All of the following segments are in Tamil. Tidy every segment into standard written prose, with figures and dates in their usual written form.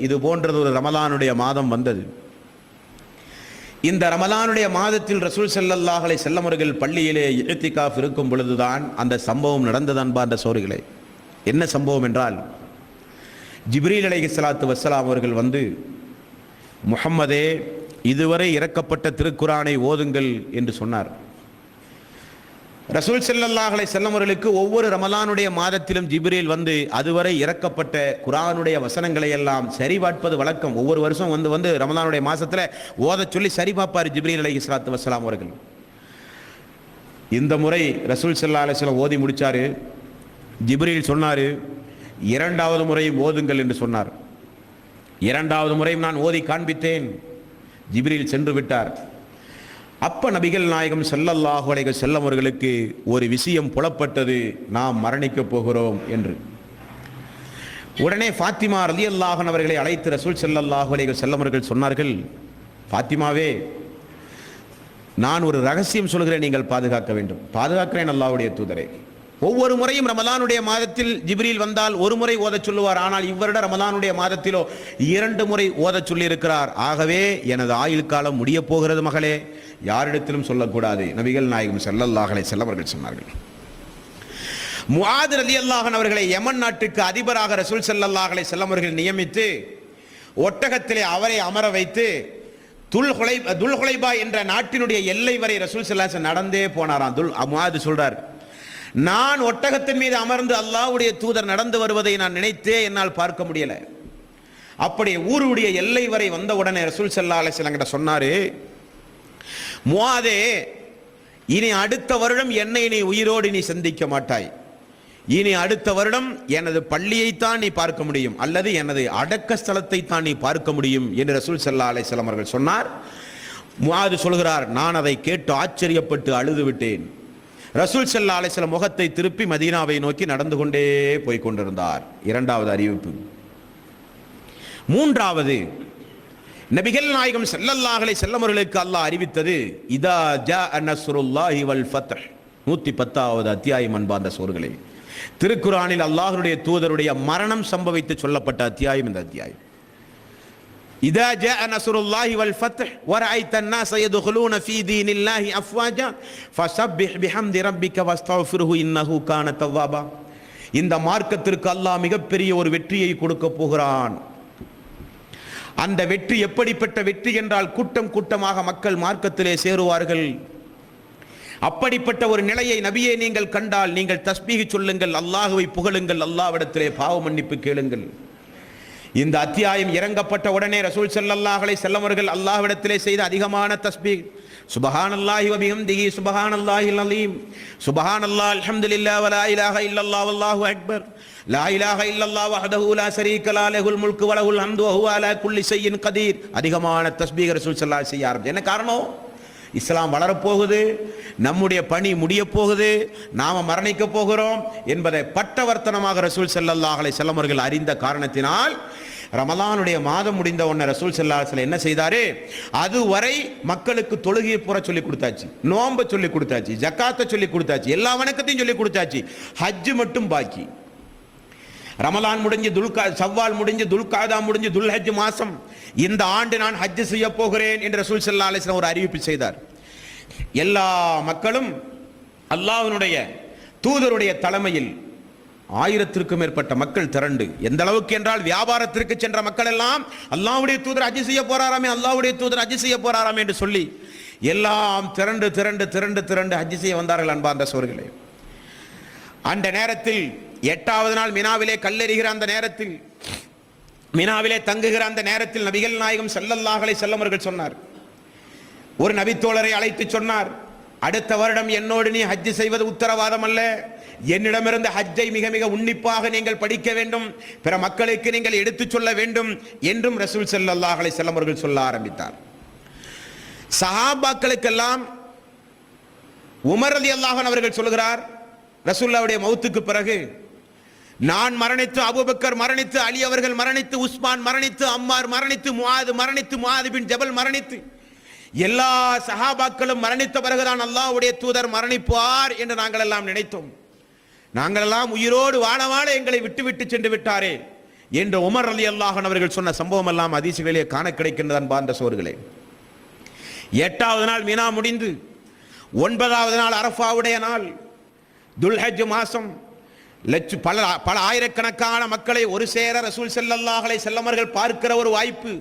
இது போன்றது ஒரு ரமலானுடைய மாதம் வந்தது. இந்த ரமலானுடைய மாதத்தில் ரசூல் ஸல்லல்லாஹு அலைஹி வஸல்லம் அவர்கள் பள்ளியிலே இஅ்திகாஃப் இருக்கும் பொழுதுதான் அந்த சம்பவம் நடந்தது. அன்பார்ந்த சகோதரர்களே, என்ன சம்பவம் என்றால், ஜிப்ரீல் அலைஹிஸ்ஸலாத்து வஸ்ஸலாம் அவர்கள் வந்து, முஹம்மதே, இதுவரை இறக்கப்பட்ட திருக்குரானை ஓதுங்கள் என்று சொன்னார். ரசூல் ஸல்லல்லாஹு அலைஹி வஸல்லம் அவர்களுக்கு ஒவ்வொரு ரமலானுடைய மாதத்திலும் ஜிப்ரீல் வந்து அதுவரை இறக்கப்பட்ட குர்ஆனுடைய வசனங்களை எல்லாம் சரிபார்ப்பது வழக்கம். ஒவ்வொரு வருஷம் வந்து ரமலானுடைய மாசத்துல ஓத சொல்லி சரிபார்ப்பார் ஜிப்ரீல் அலைஹிஸ்ஸலாத்து வஸ்ஸலாம் அவர்கள். இந்த முறை ரசூல் ஸல்லல்லாஹு அலைஹி வஸல்லம் ஓதி முடிச்சாரு. ஜிப்ரீல் சொன்னாரு, இரண்டாவது முறையும் ஓதுங்கள் என்று சொன்னார். இரண்டாவது முறையும் நான் ஓதி காண்பித்தேன். ஜிப்ரீல் சென்று விட்டார். அப்ப நபிகள் நாயகம் ஸல்லல்லாஹு அலைஹி வஸல்லம் அவர்களுக்கு ஒரு விஷயம் புலப்பட்டது, நாம் மரணிக்க போகிறோம் என்று. உடனே ஃபாத்திமா ரலியல்லாஹு அன்ஹா அவர்களை அழைத்து ரசூல் ஸல்லல்லாஹு அலைஹி வஸல்லம் அவர்கள் சொன்னார்கள், ஃபாத்திமாவே, நான் ஒரு ரகசியம் சொல்கிறேன், நீங்கள் பாதுகாக்க வேண்டும். பாதுகாக்கிறேன் அல்லாஹ்வுடைய தூதரே. ஒவ்வொரு முறையும் ரமலானுடைய மாதத்தில் ஜிப்ரீல் வந்தால் ஒரு முறை ஓதச் சொல்லுவார். ஆனால் இவ்வருட ரமலானுடைய மாதத்திலோ 2 முறை ஓதச் சொல்லி இருக்கிறார். ஆகவே எனது ஆயுள் காலம் முடிய போகிறது மகளே, யாரிடத்திலும் சொல்லக்கூடாது. நபிகள் நாயகம் ஸல்லல்லாஹு அலைஹி வஸல்லம் அவர்கள் சொன்னார்கள். முஆத் ரலியல்லாஹு அன்ஹு அவர்களை யமன் நாட்டுக்கு அதிபராக ரசூல் ஸல்லல்லாஹு அலைஹி வஸல்லம் அவர்கள் நியமித்து ஒட்டகத்திலே அவரை அமர வைத்து துல்ஹுலைபா என்ற நாட்டினுடைய எல்லை வரை ரசூல் ஸல்லல்லாஹு அலைஹி வஸல்லம் நடந்தே போனாராம். முஆத் சொல்றார், நான் ஒட்டகத்தின் மீது அமர்ந்து அல்லாஹ்வுடைய தூதர் நடந்து வருவதை நான் நினைத்தே என்னால் பார்க்க முடியல. அப்படி ஊருடைய எல்லை வரை வந்த உடனே ரசூல் ஸல்லல்லாஹு அலைஹி வஸல்லம் கிட்ட சொன்னாரு, முஆதே, இனி அடுத்த வருடம் என்னை நீ உயிரோடு நீ சந்திக்க மாட்டாய். இனி அடுத்த வருடம் எனது பள்ளியைத்தான் நீ பார்க்க முடியும், அல்லது எனது அடக்க ஸ்தலத்தை தான் நீ பார்க்க முடியும் என்று ரசூல் ஸல்லல்லாஹு அலைஹி வஸல்லம் அவர்கள் சொன்னார். முஆத் சொல்கிறார், நான் அதை கேட்டு ஆச்சரியப்பட்டு அழுது விட்டேன். ரசூல் ஸல்லல்லாஹு அலைஹி வஸல்லம் முகத்தை திருப்பி மதீனாவை நோக்கி நடந்து கொண்டே போய் கொண்டிருந்தார். இரண்டாவது அறிவிப்பு. மூன்றாவது, நபிகள் நாயகம் ஸல்லல்லாஹு அலைஹி வஸல்லம் அவர்களுக்கு அல்லாஹ் அறிவித்தது, இதா ஜாஅ நஸ்ருல்லாஹி வல் ஃபத்ஹ். 110வது அத்தியாயம். அன்பார்ந்த சகோதரர்களே, திருக்குர்ஆனில் அல்லாஹ்வுடைய தூதருடைய மரணம் சம்பவித்து சொல்லப்பட்ட அத்தியாயம் இந்த அத்தியாயம். இதா ஜாஅ நஸ்ருல்லாஹி வல் ஃபத்ஹ் வரஅய்த அன்-நாஸ யதுகுலூன ஃபீ தீனில்லாஹி அஃப்வாஜா ஃபஸப்பிஹ் பிஹம்தி ரப்பிக வஸ்தக்ஃபிர்ஹு இன்னஹு கான தவ்வாபா. இந்த மார்க்கத்திற்கு அல்லாஹ் மிகப்பெரிய ஒரு வெற்றியை கொடுக்க போகிறான். அந்த வெற்றி எப்படிப்பட்ட வெற்றி என்றால், கூட்டம் கூட்டமாக மக்கள் மார்க்கத்திலே சேருவார்கள். அப்படிப்பட்ட ஒரு நிலையை நபியே நீங்கள் கண்டால் நீங்கள் தஸ்பீஹ் சொல்லுங்கள், அல்லாஹ்வை புகழுங்கள், அல்லாஹ்விடத்திலே பாவ மன்னிப்பு கேளுங்கள். இந்த அத்தியாயம் இறங்கப்பட்ட உடனே ரசூல் ஸல்லல்லாஹு அலைஹி வஸல்லம் அவர்கள் அல்லாஹ்விடத்திலே செய்த அதிகமான தஸ்பீஹ், சுப்ஹானல்லாஹி வ பிஹம்திஹி சுப்ஹானல்லாஹில் அலீம், சுப்ஹானல்லாஹ் அல்ஹம்துலில்லாஹ் வ லா இலாஹா இல்லல்லாஹ் வல்லாஹு அக்பர், லா இலாஹா இல்லல்லாஹ் வஹ்தஹு லா ஷரீக லஹு லஹுல் முல்கு வ லஹுல் ஹம்து வ ஹுவ அலா குல்லி ஷைஇன் கதீர். அதிகமான தஸ்பீஹ் ரசூல் ஸல்லல்லாஹு அலைஹி வஸல்லம் செய்ய. என்ன காரணம்? இஸ்லாம் வளரப்போகுது, நம்முடைய பணி முடிய போகுது, நாம மரணிக்க போகிறோம் என்பதை பட்டவர்த்தனமாக ரசூல் ஸல்லல்லாஹு அலைஹி வஸல்லம் அவர்கள் அறிந்த காரணத்தினால் ரமலானுடைய மாதம் முடிந்த உடனே ரசூல் ஸல்லல்லாஹு அலைஹி வஸல்லம் என்ன செய்தாரு, அதுவரை மக்களுக்கு தொழுகையை பூரா சொல்லி கொடுத்தாச்சு, நோன்பை சொல்லி கொடுத்தாச்சு, ஜக்காத்தை சொல்லி கொடுத்தாச்சு, எல்லா வணக்கத்தையும் சொல்லி கொடுத்தாச்சு. ஹஜ் மட்டும் பாக்கி. ரமலான் முடிஞ்சு சவ்வால் முடிஞ்சு துல்காதா முடிஞ்சு துல்ஹஜ் மாசம், இந்த ஆண்டு நான் ஹஜ் செய்ய போகிறேன் என்று ரசூல் ஸல்லல்லாஹு அலைஹி வஸல்லம் ஒரு அறிவிப்பு செய்தார். எல்லா மக்களும் அல்லாஹ்வினுடைய தூதருடைய தலைமையில் 1000க்கும் மேற்பட்ட மக்கள் திரண்டு, எந்த அளவுக்கு என்றால் வியாபாரத்திற்கு சென்ற மக்கள் எல்லாம் அல்லாஹ்வுடைய தூதர் ஹஜ் செய்ய போறாராமே, அல்லாஹ்வுடைய தூதர் ஹஜ் செய்ய போறாராமே என்று சொல்லி எல்லாம் திரண்டு திரண்டு திரண்டு திரண்டு ஹஜ் செய்ய வந்தார்கள். அன்பார்ந்த சகோதரர்களே, அந்த நேரத்தில் 8வது நாள் மினாவிலே கல்லெறிகிற அந்த நேரத்தில், மினாவிலே தங்குகிற அந்த நேரத்தில் நபிகள் நாயகம் ஸல்லல்லாஹு அலைஹி வஸல்லம் அவர்கள் சொன்னார், ஒரு நபித்தோழரை அழைத்து சொன்னார், அடுத்த வருடம் என்னோடு நீ ஹஜ் செய்வது உத்தரவாதம் அல்ல, என்னிடமிருந்து ஹஜ்ஜை மிக மிக உன்னிப்பாக நீங்கள் படிக்க வேண்டும், பிற மக்களுக்கு நீங்கள் எடுத்துச் சொல்ல வேண்டும் என்றும் ரசூல் ஸல்லல்லாஹு அலைஹி வஸல்லம் அவர்கள் சொல்ல ஆரம்பித்தார். சஹாபாக்களுக்கெல்லாம் உமர் ரலியல்லாஹு அன்ஹு அவர்கள் சொல்கிறார், ரசூலுல்லாஹ்வுடைய மௌத்துக்கு பிறகு நான் மரணித்து, அபூபக்கர் மரணித்து, அலி அவர்கள் மரணித்து, உஸ்மான் மரணித்து, அம்மார் மரணித்து, முஆது பின் ஜபல் மரணித்து, எல்லா சஹாபாக்களும் மரணித்த பிறகுதான் அல்லாஹ்வுடைய தூதர் மரணிப்பார் என்று நாங்கள் எல்லாம் நினைத்தோம். நாங்கள் எல்லாம் உயிரோடு வாழ வாழ எங்களை விட்டு விட்டு சென்று விட்டாரே, என்று உமர் ரலியல்லாஹு அன்ஹு அவர்கள் சொன்ன சம்பவம் எல்லாம் ஹதீஸ்களிலே காண கிடைக்கின்றது அன்பார்ந்த சகோதரர்களே. 8வது நாள் மினா முடிந்து 9வது நாள் அரஃபாவுடைய நாள் துல்ஹஜ் மாசம் பல ஆயிரக்கணக்கான மக்களை ஒரு சேர ரசூல் ஸல்லல்லாஹு அலைஹி வஸல்லம் அவர்கள் பார்க்கிற ஒரு வாய்ப்பு.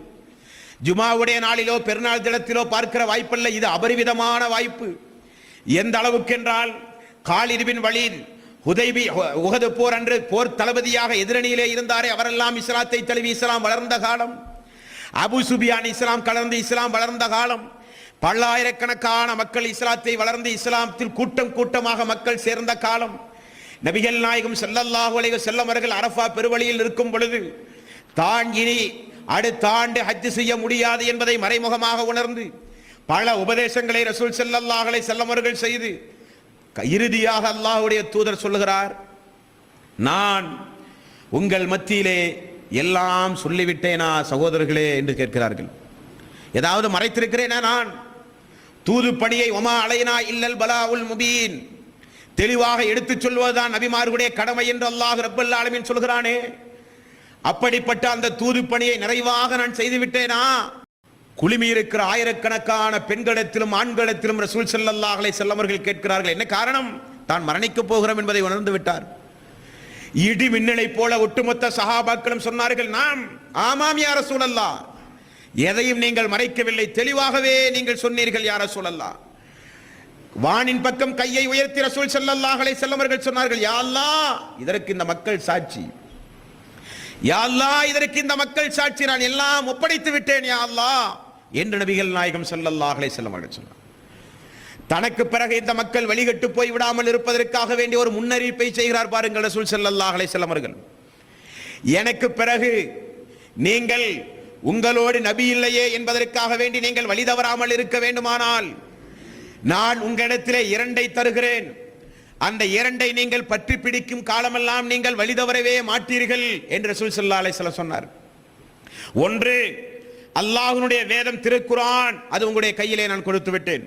ஜுமாவுடைய நாளிலோ பெருநாள் தினத்திலோ பார்க்கிற வாய்ப்பல்ல, இது அபரிவிதமான வாய்ப்பு. எந்த அளவுக்கு என்றால் காலித் பின் வலீத் உஹது போர் அன்று போர் தளபதியாக எதிரணியிலே இருந்தாரே, அவரெல்லாம் இஸ்லாத்தை தழுவி இஸ்லாம் வளர்ந்த காலம். அபு சுபியான் இஸ்லாம் கலந்து இஸ்லாம் வளர்ந்த காலம். பல்லாயிரக்கணக்கான மக்கள் இஸ்லாத்தை வளர்ந்து இஸ்லாத்தில் கூட்டம் கூட்டமாக மக்கள் சேர்ந்த காலம். நபிகள் நாயகம் ஸல்லல்லாஹு அலைஹி வஸல்லம் அவர்கள் அரஃபா பெருவழியில் இருக்கும் பொழுது தான் இனி அடுத்த ஆண்டு ஹஜ் செய்ய முடியாது என்பதை மறைமுகமாக உணர்ந்து பல உபதேசங்களை ரசூல் ஸல்லல்லாஹு அலைஹி வஸல்லம் அவர்கள் செய்து இறுதியாக அல்லாஹ்வுடைய தூதர் சொல்லுகிறார், நான் உங்கள் மத்தியிலே எல்லாம் சொல்லிவிட்டேனா சகோதரர்களே என்று கேட்கிறார்கள். ஏதாவது மறைத்திருக்கிறேனா? நான் தூது பணியை ஒமா அலைனா இல்லல் பலாவுல் முபீன், தெளிவாக எடுத்துச் சொல்வதுதான் நபிமார்களுடைய கடமை என்று அல்லாஹ் ரப்பல் ஆலமீன் சொல்கிறானே, அப்படிப்பட்ட அந்த தூது பணியை நிறைவாக நான் செய்து விட்டேனா? குழுமி இருக்கிற ஆயிரக்கணக்கான பெண்களிடத்திலும் ஆண்களிடத்திலும் ரசூல் ஸல்லல்லாஹு அலைஹி வஸல்லம் அவர்கள் கேட்கிறார்கள். என்ன காரணம்? தான் மரணிக்கப் போகிறோம் என்பதை உணர்ந்து விட்டார். இடி மின்னலை போல ஒட்டுமொத்த சஹாபாக்களும் சொன்னார்கள், நாம் ஆமாம் யா ரசூலல்லாஹ், எதையும் நீங்கள் மறைக்கவில்லை, தெளிவாகவே நீங்கள் சொன்னீர்கள் யா ரசூலல்லாஹ். வானின் பக்கம் கையை உயர்த்தி ரசூல் ஸல்லல்லாஹு அலைஹி வஸல்லம் அவர்கள் சொன்னார்கள், யா அல்லாஹ், இதற்கு இந்த மக்கள் சாட்சி, யா அல்லாஹ், இதற்கு இந்த மக்கள் சாட்சி, நான் எல்லாம் ஒப்படைத்து விட்டேன் யா அல்லாஹ் என்று நபிகள் நாயகம் ஸல்லல்லாஹு அலைஹி வஸல்லம் அவர்கள் சொன்னார். தனக்கு பிறகு இந்த மக்கள் வழிகட்டு போய் விடாமல் இருப்பதற்காக வேண்டிய ஒரு முன்னறிவிப்பை செய்கிறார் பாருங்கள் ரசூல் ஸல்லல்லாஹு அலைஹி வஸல்லம் அவர்கள். எனக்கு பிறகு நீங்கள் உங்களோடு நபி இல்லையே என்பதற்காக வேண்டி நீங்கள் வழி தவறாமல் இருக்க வேண்டுமானால் நான் உங்களிடத்திலே 2 தருகிறேன். அந்த 2 நீங்கள் பற்றி பிடிக்கும் காலமெல்லாம் நீங்கள் வழி தவறவே மாட்டீர்கள் என்று ரசூல் ஸல்லல்லாஹு அலைஹி வஸல்லம் சொன்னார். ஒன்று, அல்லாஹ்வுடைய வேதம் திருக்குர்ஆன், அது உங்களுடைய கையிலே நான் கொடுத்து விட்டேன்.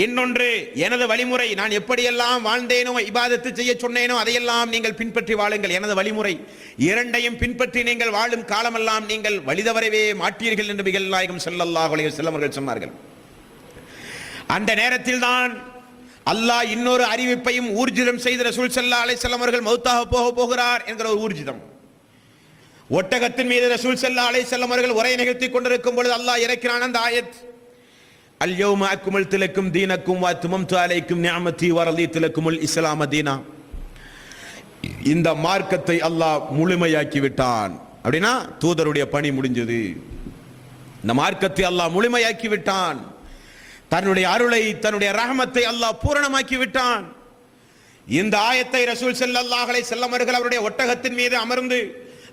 இன்னொன்று, எனது வழிமுறை, நான் எப்படியெல்லாம் வாழ்ந்தேனோ இபாதத்து செய்ய சொன்னேனோ அதையெல்லாம் நீங்கள் பின்பற்றி வாழுங்கள், எனது வழிமுறை. 2ஐயும் பின்பற்றி நீங்கள் வாழும் காலமெல்லாம் நீங்கள் வழிதவறவே மாட்டீர்கள் என்று நபிகள் நாயகம் ஸல்லல்லாஹு அலைஹி வஸல்லம் அவர்கள் சொன்னார்கள். அந்த நேரத்தில் தான் அல்லாஹ் இன்னொரு அறிவிப்பையும் ஊர்ஜிதம் செய்து ரசூல் ஸல்லல்லாஹு அலைஹி வஸல்லம் அவர்கள் மௌத்தாக போகிறார் என்கிற ஒரு ஊர்ஜிதம். ஒட்டகத்தின் மீது ரசூல் ஸல்லல்லாஹு அலைஹி வஸல்லம் அவர்கள் உரை நிகழ்த்தி கொண்டிருக்கும் பொழுது அல்லாஹ் இறக்கினான் அந்த ஆயத், அல் யௌம அக்மல்து லக்கும் தீனக்கும் வ அத்மம்து அலைக்கும் நிஅமதி வ ரதீது லக்குமுல் இஸ்லாம தீனா. இந்த மார்க்கத்தை அல்லாஹ் முழுமையாக்கி விட்டான். அப்படின்னா தூதருடைய பணி முடிஞ்சது. இந்த மார்க்கத்தை அல்லாஹ் முழுமையாக்கி விட்டான். தன்னுடைய அருளை, தன்னுடைய ரஹமத்தை அல்லாஹ் பூரணமாக்கி விட்டான். இந்த ஆயத்தை ரசூல் ஸல்லல்லாஹு அலைஹி வஸல்லம் அவர்கள் அவருடைய ஒட்டகத்தின் மீது அமர்ந்து,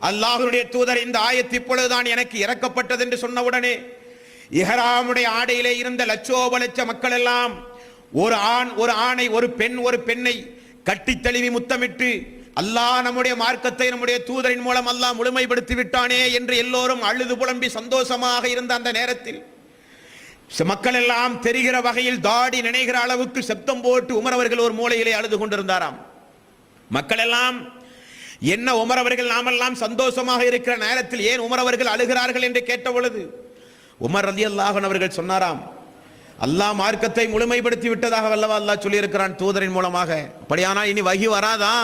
அல்லாஹ்வுடைய தூதர், இந்த ஆயத்து இப்பொழுதுதான் எனக்கு இறக்கப்பட்டது என்று சொன்னவுடனே இஹ்ராமுடைய ஆடையிலே இருந்த லட்சோப லட்ச மக்கள் எல்லாம் ஒரு ஆணை ஒரு பெண்ணை கட்டி தழுவி முத்தமிட்டு, அல்லாஹ் நம்முடைய மார்க்கத்தை நம்முடைய தூதரின் மூலம் அல்லாஹ் முழுமைப்படுத்தி விட்டானே என்று எல்லோரும் அழுது புலம்பி சந்தோஷமாக இருந்த அந்த நேரத்தில் மக்கள் எல்லாம் தெரிகிற வகையில் தாடி நினைகிற அளவுக்கு சப்தம் போட்டு உமர் அவர்கள் ஒரு மூலையிலே அழுது கொண்டிருந்தாராம். மக்கள் எல்லாம் என்ன உமர் அவர்கள் நாமெல்லாம் சந்தோஷமாக இருக்கிற நேரத்தில் ஏன் உமர் அவர்கள் அழுகிறார்கள் என்று கேட்ட பொழுது உமர் ரலியல்லாஹு அன்ஹு அவர்கள் சொன்னாராம், அல்லாஹ் மார்க்கத்தை முழுமைப்படுத்தி விட்டதாக வல்லவா அல்லாஹ் சொல்லி இருக்கிறான் தூதரின் மூலமாக. அப்படியானால் இனி வஹி வராதா?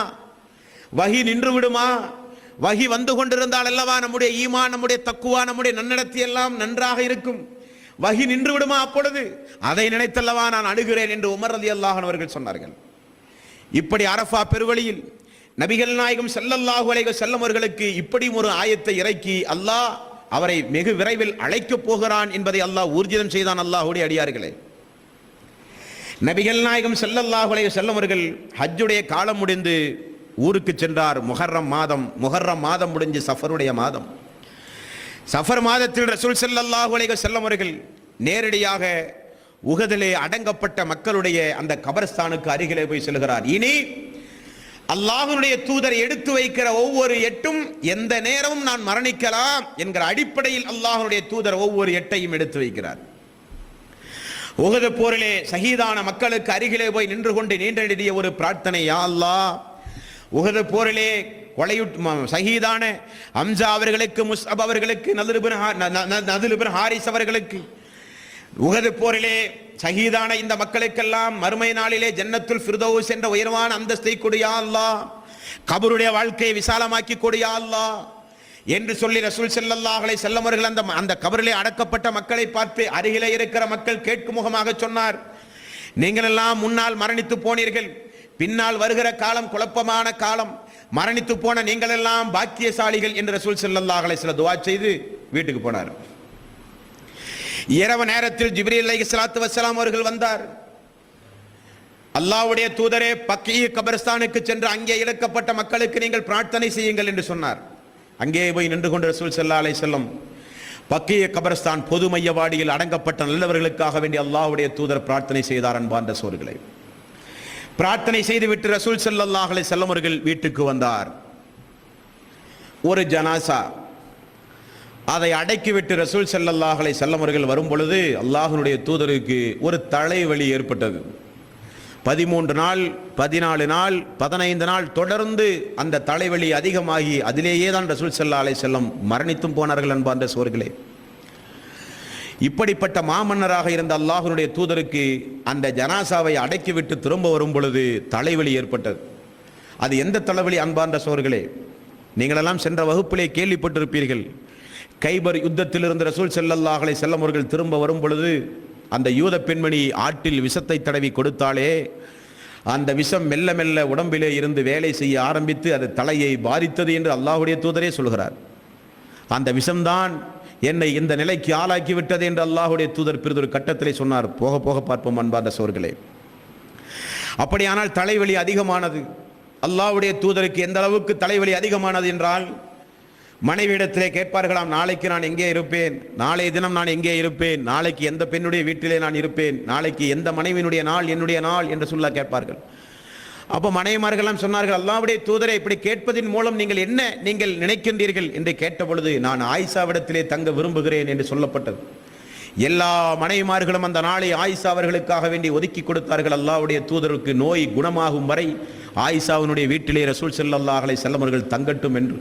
வஹி நின்று விடுமா? வஹி வந்து கொண்டிருந்தால் அல்லவா நம்முடைய ஈமான், நம்முடைய தக்குவா, நம்முடைய நன்னடத்தை எல்லாம் நன்றாக இருக்கும். வஹி நின்று விடுமா அப்பொழுது? அதை நினைத்தல்லவா நான் அழுகிறேன் என்று உமர் ரலியல்லாஹு அன்ஹு அவர்கள் சொன்னார்கள். இப்படி அரஃபா பெருவழியில் நபிகள் நாயகம் ஸல்லல்லாஹு அலைஹி வஸல்லம் அவர்களுக்கு இப்படி ஒரு ஆயத்தை இறக்கி அல்லாஹ் அவரை மிக விரைவில் அழைக்கப் போகிறான் என்பதை அல்லாஹ் ஊர்ஜிதம் செய்தான். அல்லாஹ்வுடைய அடியார்களே, நபிகள் நாயகம் ஸல்லல்லாஹு அலைஹி வஸல்லம் அவர்கள் ஹஜ்ஜுடைய காலம் முடிந்து ஊருக்கு சென்றார். முஹர்ரம் மாதம் முடிஞ்சு சஃபருடைய மாதம். சஃபர் மாதத்தில் ரசூல் ஸல்லல்லாஹு அலைஹி வஸல்லம் அவர்கள் நேரடியாக உஹதிலே அடங்கப்பட்ட மக்களுடைய அந்த கபர்ஸ்தானுக்கு அருகிலே போய் செல்கிறார். இனி அல்லாஹ்வுடைய தூதர் எடுத்து வைக்கிற ஒவ்வொரு எட்டும் எந்த நேரமும் நான் மரணிக்கலாம் என்கிற அடிப்படையில் அல்லாஹ்வுடைய தூதர் ஒவ்வொரு எட்டையும் எடுத்து வைக்கிறார். உஹது போரிலே ஷஹீதான மக்களுக்கு அருகிலே போய் நின்று கொண்டு நீண்டெழுதிய ஒரு பிரார்த்தனை, யா அல்லாஹ், உஹது போரிலே ஷஹீதான ஹம்சா அவர்களுக்கு, முஸ்அப் அவர்களுக்கு, நதுல் இப்னு ஹாரிஸ் அவர்களுக்கு, உஹது போரிலே ஷஹீதான இந்த மக்களுக்கெல்லாம் மறுமை நாளிலே ஜன்னத்துல் ஃபிர்தௌஸ் என்ற உயர்வான அந்தஸ்தை கொடு யா அல்லாஹ், கபருடைய வாழ்க்கையை விசாலமாக்கி கொடு யா அல்லாஹ் என்று சொல்லி ரசூல் ஸல்லல்லாஹு அலைஹி வஸல்லம் அவர்கள் அந்த கபரிலே அடக்கப்பட்ட மக்களை பார்த்து அருகிலே இருக்கிற மக்கள் கேட்கும் முகமாக சொன்னார், நீங்கள் எல்லாம் முன்னால் மரணித்து போனீர்கள், பின்னால் வருகிற காலம் குழப்பமான காலம், மரணித்து போன நீங்கள் எல்லாம் பாக்கியசாலிகள் என்று ரசூல் ஸல்லல்லாஹு அலைஹி வஸல்லம் துஆ செய்து வீட்டுக்கு போனார். இரவு நேரத்தில் ஜிப்ரீல் அலைஹிஸ்ஸலாத்து வஸ்ஸலாம் அவர்கள் வந்தார். அல்லாஹ்வுடைய தூதரே, பக்கீ கபர்ஸ்தானுக்கு சென்று அங்கே இறக்கப்பட்ட மக்களுக்கு நீங்கள் பிரார்த்தனை செய்யுங்கள் என்று சொன்னார். அங்கே போய் நின்று கொண்டு ரசூல் ஸல்லல்லாஹு அலைஹி வஸல்லம் பக்கீ கபர்ஸ்தான் பொது மையவாடியில் அடங்கப்பட்ட நல்லவர்களுக்காக வேண்டி அல்லாஹ்வுடைய தூதர் பிரார்த்தனை செய்தார். அன்பார்ந்த சோர்களே, பிரார்த்தனை செய்துவிட்டு ரசூல் ஸல்லல்லாஹு அலைஹி வஸல்லம் அவர்கள் வீட்டுக்கு வந்தார். ஒரு ஜனாசா, அதை அடக்கிவிட்டு ரசூல் ஸல்லல்லாஹு அலைஹி வஸல்லம் அவர்கள் வரும் பொழுது அல்லாஹ்வுடைய தூதருக்கு ஒரு தலைவலி ஏற்பட்டது. 13 நாள் 14 நாள் 15 நாள் தொடர்ந்து அந்த தலைவலி அதிகமாகி அதிலேயே தான் ரசூல் ஸல்லல்லாஹு அலைஹி வஸல்லம் மரணித்தும் போனார்கள். அன்பார்ந்த சோர்களே, இப்படிப்பட்ட மாமன்னராக இருந்த அல்லாஹ்வுடைய தூதருக்கு அந்த ஜனாசாவை அடக்கிவிட்டு திரும்ப வரும் பொழுது தலைவலி ஏற்பட்டது. அது எந்த தலைவலி அன்பார்ந்த சோர்களே? நீங்களெல்லாம் சென்ற வகுப்பிலே கேள்விப்பட்டிருப்பீர்கள். கைபர் யுத்தத்திலிருந்து ரசூல் ஸல்லல்லாஹு அலைஹி வஸல்லம் அவர்கள் திரும்ப வரும் பொழுது அந்த யூத பெண்மணி ஆட்டில் விஷத்தை தடவி கொடுத்தாலே, அந்த விஷம் மெல்ல மெல்ல உடம்பிலே இருந்து வேலை செய்ய ஆரம்பித்து அது தலையை பாதித்தது என்று அல்லாஹ்வுடைய தூதரே சொல்கிறார். அந்த விஷம்தான் என்னை இந்த நிலைக்கு ஆளாக்கி விட்டது என்று அல்லாஹ்வுடைய தூதர் பிறிதொரு கட்டத்திலே சொன்னார். போக போக பார்ப்போம் அன்பார்ந்த சோர்களே. அப்படியானால் தலைவலி அதிகமானது. அல்லாஹ்வுடைய தூதருக்கு எந்த அளவுக்கு தலைவலி அதிகமானது என்றால், மனைவியிடத்திலே கேட்பார்களாம், நாளைக்கு நான் எங்கே இருப்பேன், நாளைய தினம் நான் எங்கே இருப்பேன், நாளைக்கு எந்த பெண்ணுடைய வீட்டிலே நான் இருப்பேன், நாளைக்கு எந்த மனைவியினுடைய நாள் என்னுடைய நாள் என்று சொல்ல கேட்பார்கள். அப்போ மனைவிமார்கள்லாம் சொன்னார்கள், அல்லாஹ்வுடைய தூதரை இப்படி கேட்பதின் மூலம் நீங்கள் என்ன நீங்கள் நினைக்கின்றீர்கள் என்று கேட்ட பொழுது, நான் ஆயிஷாவிடத்திலே தங்க விரும்புகிறேன் என்று சொல்லப்பட்டது. எல்லா மனைவிமார்களும் அந்த நாளை ஆயிஷா அவர்களுக்காக வேண்டி ஒதுக்கி கொடுத்தார்கள். அல்லாஹ்வுடைய தூதருக்கு நோய் குணமாகும் வரை ஆயிஷாவினுடைய வீட்டிலே ரசூல் ஸல்லல்லாஹு அலைஹி வஸல்லம் அவர்கள் தங்கட்டும் என்று.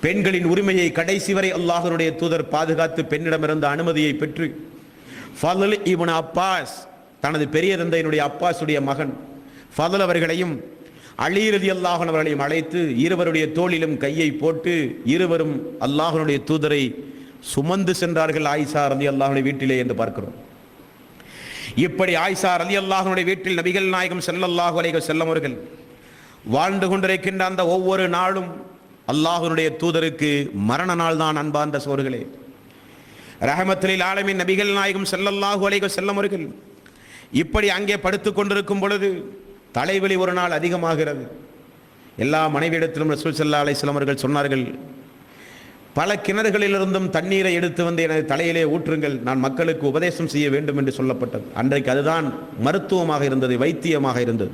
பெண்களின் உரிமையை கடைசி வரை அல்லாஹ்வுடைய தூதர் பாதுகாத்து பெண்ணிடமிருந்த அனுமதியை பெற்று ஃபதுல் இப்னு அப்பாஸ், தனது பெரிய தந்தையினுடைய அப்பாஸுடைய மகன் ஃபதுல் அவர்களையும் அலி ரலியல்லாஹு அன்ஹு அவர்களையும் அழைத்து இருவருடைய தோளிலும் கையை போட்டு இருவரும் அல்லாஹ்வுடைய தூதரை சுமந்து சென்றார்கள் ஆயிஷா ரலியல்லாஹு அன்ஹா வீட்டிலே என்று பார்க்கிறோம். இப்படி ஆயிஷா ரலியல்லாஹு அன்ஹா வீட்டில் நபிகள் நாயகம் ஸல்லல்லாஹு அலைஹி வஸல்லம் அவர்கள் வாழ்ந்து கொண்டிருக்கின்ற அந்த ஒவ்வொரு நாளும் அல்லாஹ்வுடைய தூதருக்கு மரண நாள் தான். அன்பார்ந்த சோர்களே, ரஹமத்துல் ஆலமீன் நபிகள் நாயகம் ஸல்லல்லாஹு அலைஹி வஸல்லம் அவர்கள் இப்படி அங்கே படுத்துக் கொண்டிருக்கும் பொழுது தலைவலி ஒரு நாள் அதிகமாகிறது. எல்லா மனைவியிடத்திலும் ரசூல் ஸல்லல்லாஹு அலைஹி வஸல்லம் அவர்கள் சொன்னார்கள், பல கிணறுகளிலிருந்தும் தண்ணீரை எடுத்து வந்து எனது தலையிலே ஊற்றுங்கள், நான் மக்களுக்கு உபதேசம் செய்ய வேண்டும் என்று சொல்லப்பட்டது. அன்றைக்கு அதுதான் மருத்துவமாக இருந்தது, வைத்தியமாக இருந்தது.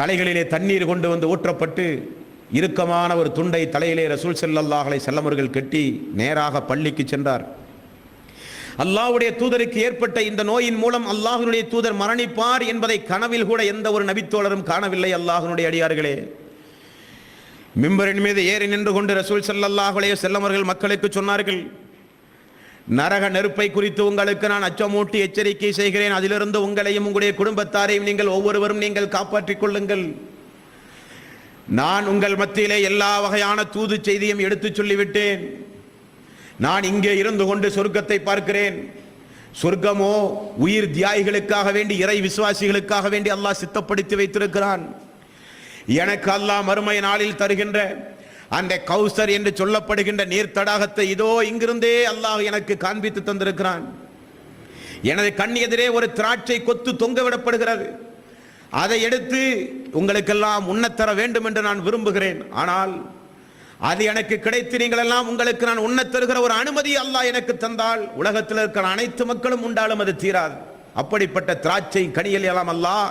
தலைகளிலே தண்ணீர் கொண்டு வந்து ஊற்றப்பட்டு இறுக்கமான ஒரு துண்டை தலையிலே ரசூல் ஸல்லல்லாஹு அலைஹி வஸல்லம் அவர்கள் கட்டி நேராக பள்ளிக்கு சென்றார். அல்லாஹ்வுடைய தூதருக்கு ஏற்பட்ட இந்த நோயின் மூலம் அல்லாஹ்வுடைய தூதர் மரணிப்பார் என்பதை கனவில் கூட எந்த ஒரு நபித்தோழரும் காணவில்லை. அல்லாஹ்வுடைய அடியார்களே, மிம்பரின் மீது ஏறி நின்று கொண்டு ரசூல் ஸல்லல்லாஹு அலைஹி வஸல்லம் அவர்கள் மக்களுக்கு சொன்னார்கள், நரக நெருப்பை குறித்து உங்களுக்கு நான் அச்சமூட்டி எச்சரிக்கை செய்கிறேன். அதிலிருந்து உங்களையும் உங்களுடைய குடும்பத்தாரையும் நீங்கள் ஒவ்வொருவரும் நீங்கள் காப்பாற்றிக் கொள்ளுங்கள். நான் உங்கள் மத்தியிலே எல்லா வகையான தூது செய்தியும் எடுத்து சொல்லிவிட்டேன். நான் இங்கே இருந்து கொண்டு சொர்க்கத்தை பார்க்கிறேன். சொர்க்கமோ உயிர் தியாகிகளுக்காக வேண்டி, இறை விசுவாசிகளுக்காக வேண்டி அல்லாஹ் சித்தப்படுத்தி வைத்திருக்கிறான். எனக்கு அல்லாஹ் மறுமை நாளில் தருகின்ற அந்த கௌசர் என்று சொல்லப்படுகின்ற நீர் தடாகத்தை இதோ இங்கிருந்தே அல்லாஹ் எனக்கு காண்பித்து தந்திருக்கிறான். எனது கண் எதிரே ஒரு திராட்சை கொத்து தொங்க விடப்படுகிறது. அதை எடுத்து உங்களுக்கெல்லாம் உண்ணத்தர வேண்டும் என்று நான் விரும்புகிறேன். ஆனால் அது எனக்கு கிடைத்து நீங்கள் எல்லாம் உங்களுக்கு நான் உண்ணத்தருகிற ஒரு அனுமதி அல்லாஹ் எனக்கு தந்தால் உலகத்தில் இருக்கிற அனைத்து மக்களும் உண்டாலும் அது தீராது. அப்படிப்பட்ட திராட்சை கனியில் எல்லாம் அல்லாஹ்